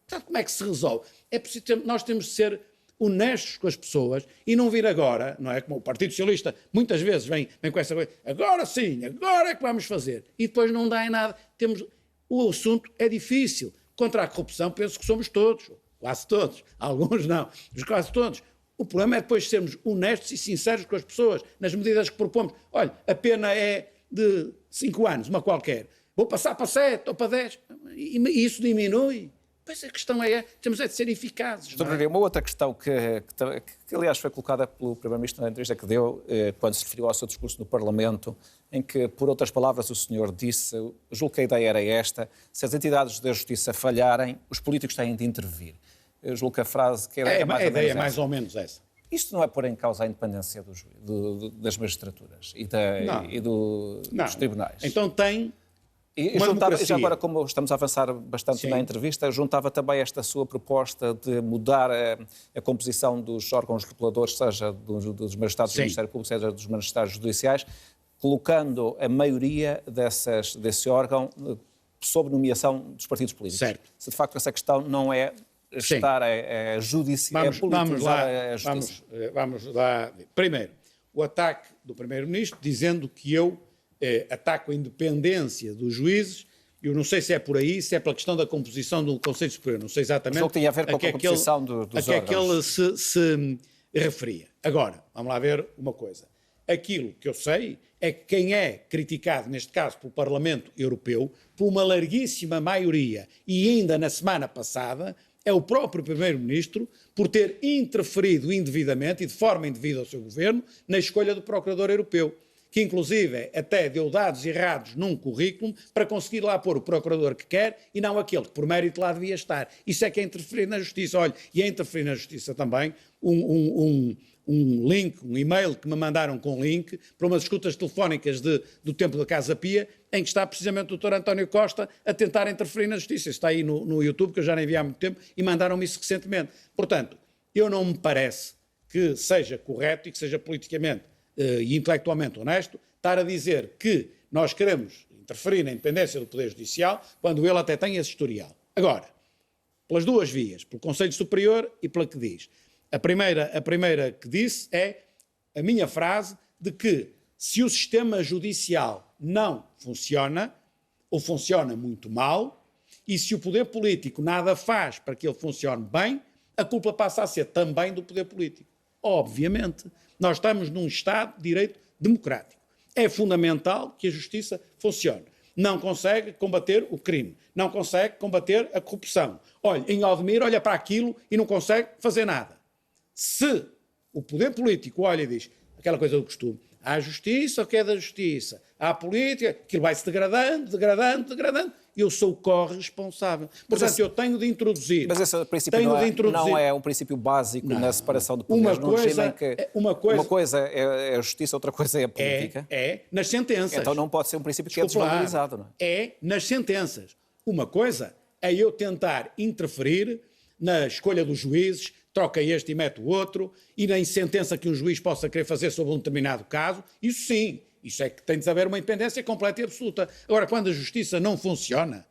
Portanto, como é que se resolve? É preciso nós temos de ser honestos com as pessoas e não vir agora, não é? Como o Partido Socialista muitas vezes vem com essa coisa, agora sim, agora é que vamos fazer. E depois não dá em nada. O assunto é difícil. Contra a corrupção penso que somos todos, quase todos, alguns não, mas quase todos. O problema é depois sermos honestos e sinceros com as pessoas, nas medidas que propomos. Olha, a pena é de 5 anos, uma qualquer. Vou passar para 7 ou para 10. E isso diminui. Pois a questão temos de ser eficazes. Uma outra questão que aliás foi colocada pelo Primeiro-Ministro na entrevista que deu, quando se referiu ao seu discurso no Parlamento, em que, por outras palavras, o senhor disse, julgo que a ideia era esta, se as entidades da justiça falharem, os políticos têm de intervir. Eu julgo que a frase que era a ideia é mais ou menos essa. Isto não é pôr em causa a independência das magistraturas e dos tribunais? Então tem já agora, como estamos a avançar bastante na entrevista, juntava também esta sua proposta de mudar a composição dos órgãos reguladores, seja dos magistrados do Ministério Público, seja dos magistrados judiciais, colocando a maioria desse órgão sob nomeação dos partidos políticos. Certo. Se de facto essa questão não é estar a politizar a justiça. Vamos lá. Primeiro, o ataque do Primeiro-Ministro dizendo que eu ataco a independência dos juízes. Eu não sei se é por aí, se é pela questão da composição do Conselho Superior, não sei exatamente. O que tinha a ver com a composição dos órgãos. A que ele se referia. Agora, vamos lá ver uma coisa. Aquilo que eu sei é que quem é criticado, neste caso, pelo Parlamento Europeu, por uma larguíssima maioria, e ainda na semana passada, é o próprio Primeiro-Ministro por ter interferido indevidamente e de forma indevida ao seu governo na escolha do Procurador Europeu, que inclusive até deu dados errados num currículo para conseguir lá pôr o procurador que quer e não aquele que por mérito lá devia estar. Isso é que é interferir na justiça. Olha, e é interferir na justiça também um link, um e-mail que me mandaram com link para umas escutas telefónicas do tempo da Casa Pia, em que está precisamente o Dr. António Costa a tentar interferir na justiça. Isso está aí no YouTube, que eu já nem vi há muito tempo, e mandaram-me isso recentemente. Portanto, eu não me parece que seja correto e que seja politicamente e intelectualmente honesto estar a dizer que nós queremos interferir na independência do Poder Judicial quando ele até tem esse historial. Agora, pelas duas vias, pelo Conselho Superior e pela que diz. A primeira que disse é a minha frase de que se o sistema judicial não funciona, ou funciona muito mal, e se o poder político nada faz para que ele funcione bem, a culpa passa a ser também do poder político. Obviamente, nós estamos num Estado de direito democrático. É fundamental que a justiça funcione. Não consegue combater o crime, não consegue combater a corrupção. Olha, em Aldemir olha para aquilo e não consegue fazer nada. Se o poder político olha e diz aquela coisa do costume. Há a justiça, o que é da justiça? Há a política, aquilo vai-se degradando, e eu sou o corresponsável. Portanto, eu tenho de introduzir... Mas esse princípio não é um princípio básico na separação de poderes. Uma coisa é a justiça, outra coisa é a política. É nas sentenças. Então não pode ser um princípio que é desvalorizado, não é? É nas sentenças. Uma coisa é eu tentar interferir na escolha dos juízes, troca este e mete o outro, e na sentença que um juiz possa querer fazer sobre um determinado caso, isso sim, isso é que tem de haver uma independência completa e absoluta. Agora, quando a justiça não funciona,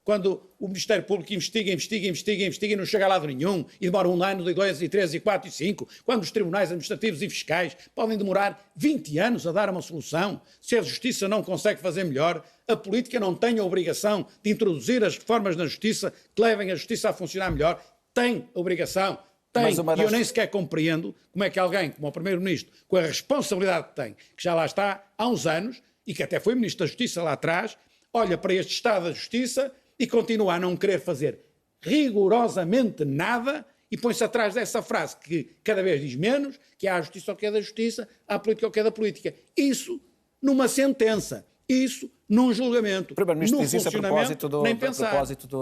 quando o Ministério Público investiga e não chega a lado nenhum, e demora 1 ano, 2, e 3, e 4, e 5, quando os tribunais administrativos e fiscais podem demorar 20 anos a dar uma solução, se a justiça não consegue fazer melhor, a política não tem a obrigação de introduzir as reformas na justiça que levem a justiça a funcionar melhor, tem a obrigação. E eu nem sequer compreendo como é que alguém, como o Primeiro-Ministro, com a responsabilidade que tem, que já lá está há uns anos, e que até foi Ministro da Justiça lá atrás, olha para este Estado da Justiça e continua a não querer fazer rigorosamente nada e põe-se atrás dessa frase que cada vez diz menos, que há a justiça o que é da justiça, há a política o que é da política. Isso numa sentença. Isso num julgamento. O Primeiro-Ministro diz isso a propósito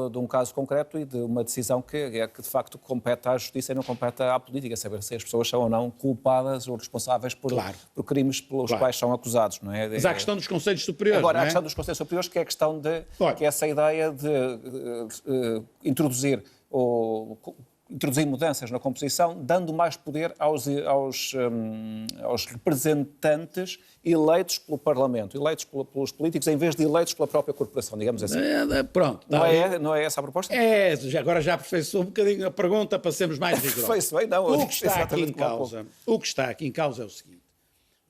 de um caso concreto e de uma decisão que de facto compete à justiça e não compete à política, saber se as pessoas são ou não culpadas ou responsáveis por crimes pelos quais são acusados, não é? Mas há a questão dos Conselhos Superiores. Agora, há a questão dos Conselhos Superiores, que é a questão que é essa ideia de introduzir mudanças na composição, dando mais poder aos representantes eleitos pelo Parlamento, eleitos pelos políticos, em vez de eleitos pela própria corporação, digamos assim. Pronto. Não é essa a proposta? Agora já aperfeiçoou um bocadinho a pergunta para sermos mais rigorosos. Aperfeiçoei, não. O que está aqui em causa é o seguinte.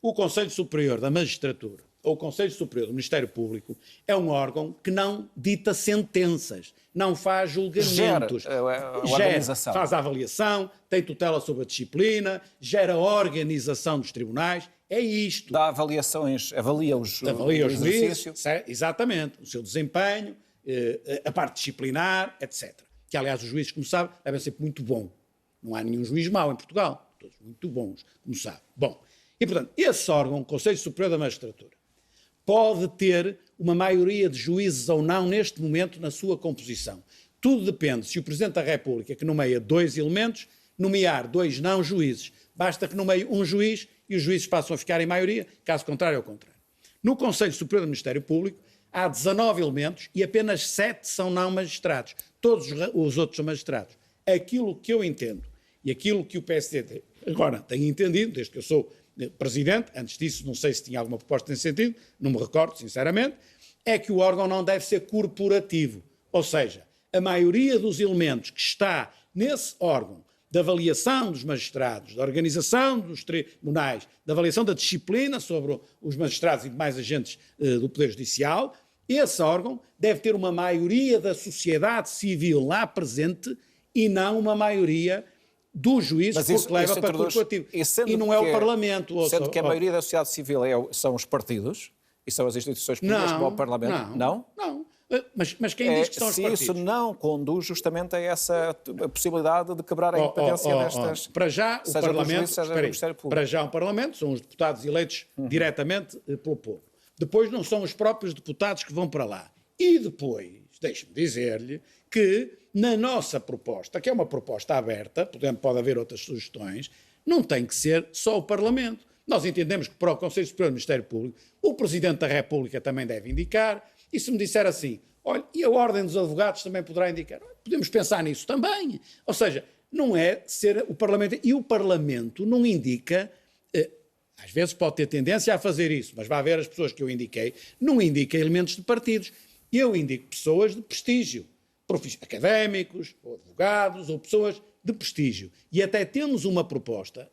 O Conselho Superior da Magistratura, ou o Conselho Superior do Ministério Público, é um órgão que não dita sentenças, não faz julgamentos. Faz a avaliação, tem tutela sobre a disciplina, gera a organização dos tribunais. É isto. Dá avaliações, avalia os juízes, exatamente, o seu desempenho, a parte disciplinar, etc. Que, aliás, os juízes, como sabe, devem ser muito bons. Não há nenhum juiz mau em Portugal. Todos muito bons, como sabe. Bom, e, portanto, esse órgão, o Conselho Superior da Magistratura, pode ter uma maioria de juízes ou não neste momento na sua composição. Tudo depende se o Presidente da República, que nomeia 2 elementos, nomear 2 não juízes. Basta que nomeie um juiz e os juízes passam a ficar em maioria, caso contrário, é o contrário. No Conselho Superior do Ministério Público há 19 elementos e apenas 7 são não magistrados. Todos os outros são magistrados. Aquilo que eu entendo e aquilo que o PSD agora tem entendido, desde que eu sou Presidente, antes disso não sei se tinha alguma proposta nesse sentido, não me recordo, sinceramente, é que o órgão não deve ser corporativo. Ou seja, a maioria dos elementos que está nesse órgão, da avaliação dos magistrados, da organização dos tribunais, da avaliação da disciplina sobre os magistrados e demais agentes do Poder Judicial, esse órgão deve ter uma maioria da sociedade civil lá presente e não uma maioria dos juízes, porque leva para corporativo. E não é o Parlamento. Sendo que a maioria da sociedade civil são os partidos e são as instituições políticas como o Parlamento. Não. Mas quem diz que são os partidos? Se isso não conduz justamente a essa possibilidade de quebrar a independência destas... Para já, o Parlamento, para já o Parlamento são os deputados eleitos diretamente pelo povo. Depois não são os próprios deputados que vão para lá. E depois, deixe-me dizer-lhe que na nossa proposta, que é uma proposta aberta, pode haver outras sugestões, não tem que ser só o Parlamento. Nós entendemos que para o Conselho Superior do Ministério Público, o Presidente da República também deve indicar, e se me disser assim, olha, e a Ordem dos Advogados também poderá indicar, podemos pensar nisso também. Ou seja, não é ser o Parlamento, e o Parlamento não indica, às vezes pode ter tendência a fazer isso, mas vai haver as pessoas que eu indiquei, não indica elementos de partidos. Eu indico pessoas de prestígio, académicos, ou advogados, ou pessoas de prestígio. E até temos uma proposta,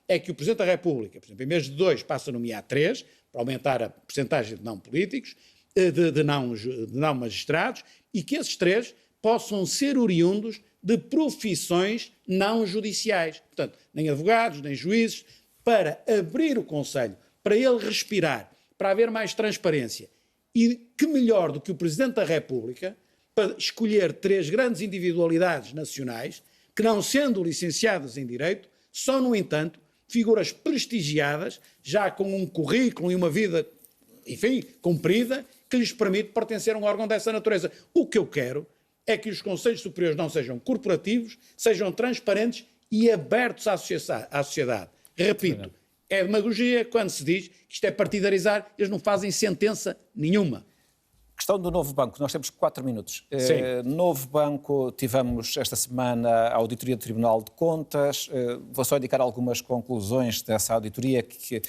é que o Presidente da República, por exemplo, em vez de 2, passa a nomear 3, para aumentar a percentagem de não políticos, de não magistrados, e que esses 3 possam ser oriundos de profissões não judiciais. Portanto, nem advogados, nem juízes, para abrir o Conselho, para ele respirar, para haver mais transparência. E que melhor do que o Presidente da República para escolher 3 grandes individualidades nacionais que, não sendo licenciadas em Direito, só, no entanto, figuras prestigiadas, já com um currículo e uma vida, enfim, cumprida, que lhes permite pertencer a um órgão dessa natureza. O que eu quero é que os conselhos superiores não sejam corporativos, sejam transparentes e abertos à sociedade. Repito, é demagogia quando se diz que isto é partidarizar, eles não fazem sentença nenhuma. Questão do novo banco, nós temos 4 minutos. Novo banco, tivemos esta semana a auditoria do Tribunal de Contas. Vou só indicar algumas conclusões dessa auditoria, que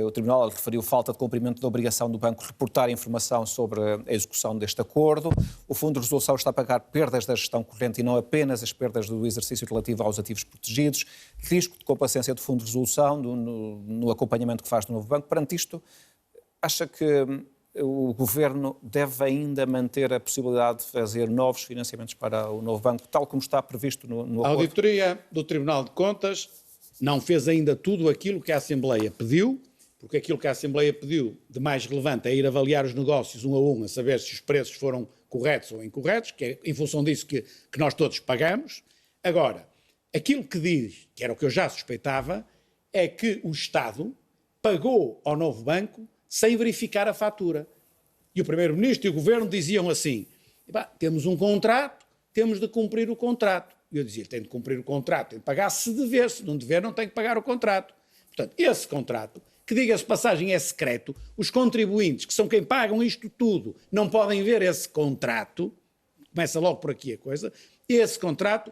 o Tribunal referiu falta de cumprimento da obrigação do banco reportar informação sobre a execução deste acordo. O Fundo de Resolução está a pagar perdas da gestão corrente e não apenas as perdas do exercício relativo aos ativos protegidos. Risco de complacência do Fundo de Resolução no acompanhamento que faz do novo banco. Perante isto, acha que o Governo deve ainda manter a possibilidade de fazer novos financiamentos para o novo banco, tal como está previsto no acordo? A auditoria do Tribunal de Contas não fez ainda tudo aquilo que a Assembleia pediu, porque aquilo que a Assembleia pediu de mais relevante é ir avaliar os negócios um a um, a saber se os preços foram corretos ou incorretos, que é em função disso que nós todos pagamos. Agora, aquilo que diz, que era o que eu já suspeitava, é que o Estado pagou ao novo banco sem verificar a fatura. E o Primeiro-Ministro e o Governo diziam assim, temos um contrato, temos de cumprir o contrato. E eu dizia, tem de cumprir o contrato, tem de pagar se dever, se não dever não tem que pagar o contrato. Portanto, esse contrato, que diga-se passagem é secreto, os contribuintes, que são quem pagam isto tudo, não podem ver esse contrato, começa logo por aqui a coisa, esse contrato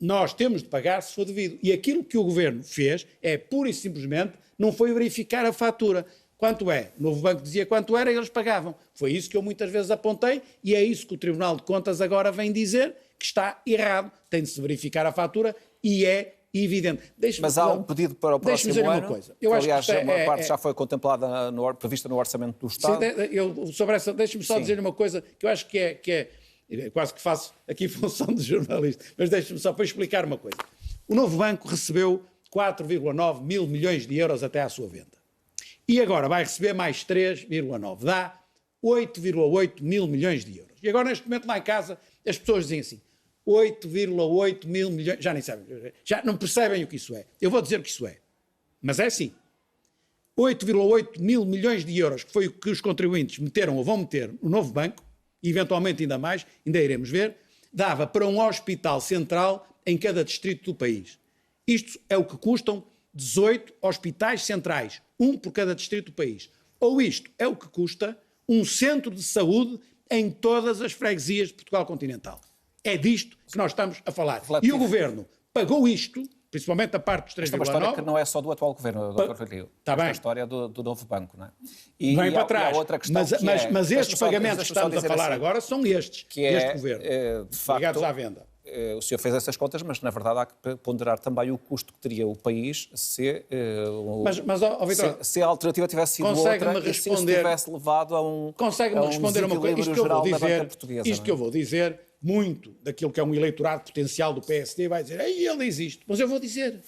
nós temos de pagar se for devido. E aquilo que o Governo fez é, pura e simplesmente, não foi verificar a fatura. Quanto é? O novo banco dizia quanto era e eles pagavam. Foi isso que eu muitas vezes apontei e é isso que o Tribunal de Contas agora vem dizer que está errado. Tem de se verificar a fatura e é evidente. Mas há um pedido para o próximo ano. Uma coisa. Eu aliás, acho que uma parte já foi contemplada, prevista no Orçamento do Estado. Sim, deixe-me só dizer uma coisa que eu acho que é quase que faço aqui função de jornalista, mas deixe-me só para explicar uma coisa. O novo banco recebeu 4,9 mil milhões de euros até à sua venda. E agora vai receber mais 3,9. Dá 8,8 mil milhões de euros. E agora, neste momento, lá em casa, as pessoas dizem assim, 8,8 mil milhões, já nem sabem, já não percebem o que isso é. Eu vou dizer o que isso é. Mas é assim. 8,8 mil milhões de euros, que foi o que os contribuintes meteram ou vão meter no novo banco, e eventualmente ainda mais, ainda iremos ver, dava para um hospital central em cada distrito do país. Isto é o que custam 18 hospitais centrais, um por cada distrito do país. Ou isto é o que custa um centro de saúde em todas as freguesias de Portugal continental. É disto que nós estamos a falar. E o Governo pagou isto, principalmente a parte dos 3,9... Esta é uma história que não é só do atual Governo, Dr. Rodrigo. Está bem. É a história do novo banco, não é? Vem para trás. Outra questão mas estes pagamentos que estamos a falar agora são estes, deste Governo, de facto, ligados à venda. O senhor fez essas contas, mas na verdade há que ponderar também o custo que teria o país se a alternativa tivesse sido outra e se isso tivesse levado a um Consegue-me responder uma coisa? Isto que eu vou dizer, portuguesa, que eu vou dizer, muito daquilo que é um eleitorado potencial do PSD vai dizer, ele diz isto, mas eu vou dizer.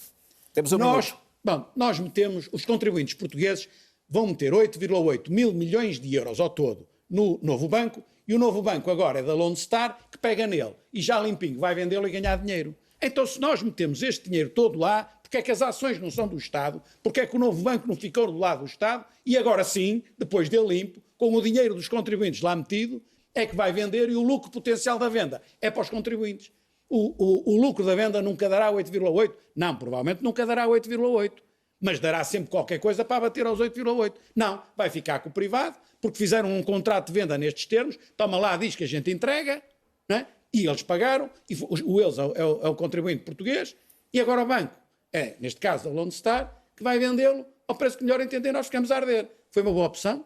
Temos nós metemos, os contribuintes portugueses vão meter 8,8 mil milhões de euros ao todo no novo banco, e o novo banco agora é da Lone Star, que pega nele e já limpinho vai vendê-lo e ganhar dinheiro. Então, se nós metemos este dinheiro todo lá, porque é que as ações não são do Estado? Porque é que o novo banco não ficou do lado do Estado? E agora sim, depois dele limpo, com o dinheiro dos contribuintes lá metido, é que vai vender e o lucro potencial da venda é para os contribuintes. O lucro da venda nunca dará 8,8? Não, provavelmente nunca dará 8,8. Mas dará sempre qualquer coisa para bater aos 8,8. Não, vai ficar com o privado, porque fizeram um contrato de venda nestes termos, toma lá, diz que a gente entrega, não é? E eles pagaram, e eles é o contribuinte português, e agora o banco, neste caso a Lone Star, que vai vendê-lo ao preço que melhor entender, nós ficamos a arder. Foi uma boa opção?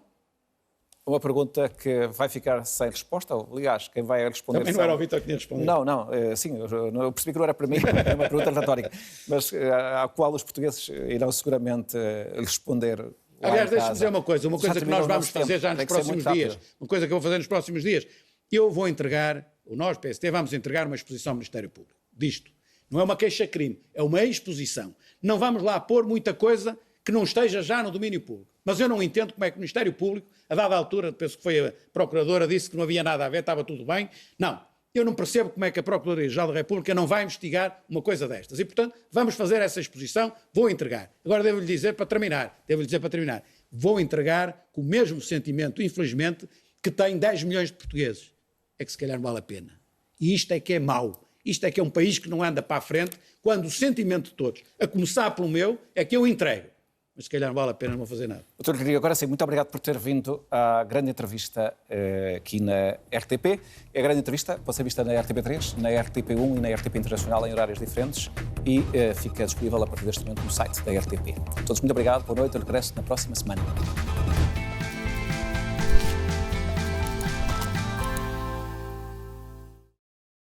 Uma pergunta que vai ficar sem resposta, aliás, quem vai responder... Também não era o Vitor que tinha respondido. Não, sim, eu percebi que não era para mim, é uma pergunta retórica, mas à qual os portugueses irão seguramente responder. Aliás, deixa-me dizer uma coisa que nós vamos fazer já nos próximos dias, uma coisa que eu vou fazer nos próximos dias, eu vou entregar, nós, PST, vamos entregar uma exposição ao Ministério Público, disto. Não é uma queixa-crime, é uma exposição. Não vamos lá pôr muita coisa que não esteja já no domínio público. Mas eu não entendo como é que o Ministério Público, a dada altura, penso que foi a Procuradora, disse que não havia nada a ver, estava tudo bem. Não, Eu não percebo como é que a Procuradoria-Geral da República não vai investigar uma coisa destas. E, portanto, vamos fazer essa exposição, vou entregar. Agora devo-lhe dizer para terminar, vou entregar com o mesmo sentimento, infelizmente, que tem 10 milhões de portugueses. É que se calhar não vale a pena. E isto é que é mau. Isto é que é um país que não anda para a frente, quando o sentimento de todos, a começar pelo meu, é que eu entrego. Mas se calhar não vale a pena, não vou fazer nada. Doutor Rodrigo, agora sim, muito obrigado por ter vindo à grande entrevista aqui na RTP. É a grande entrevista, pode ser vista na RTP3, na RTP1 e na RTP Internacional em horários diferentes e fica disponível a partir deste momento no site da RTP. A todos muito obrigado, boa noite, eu regresso na próxima semana.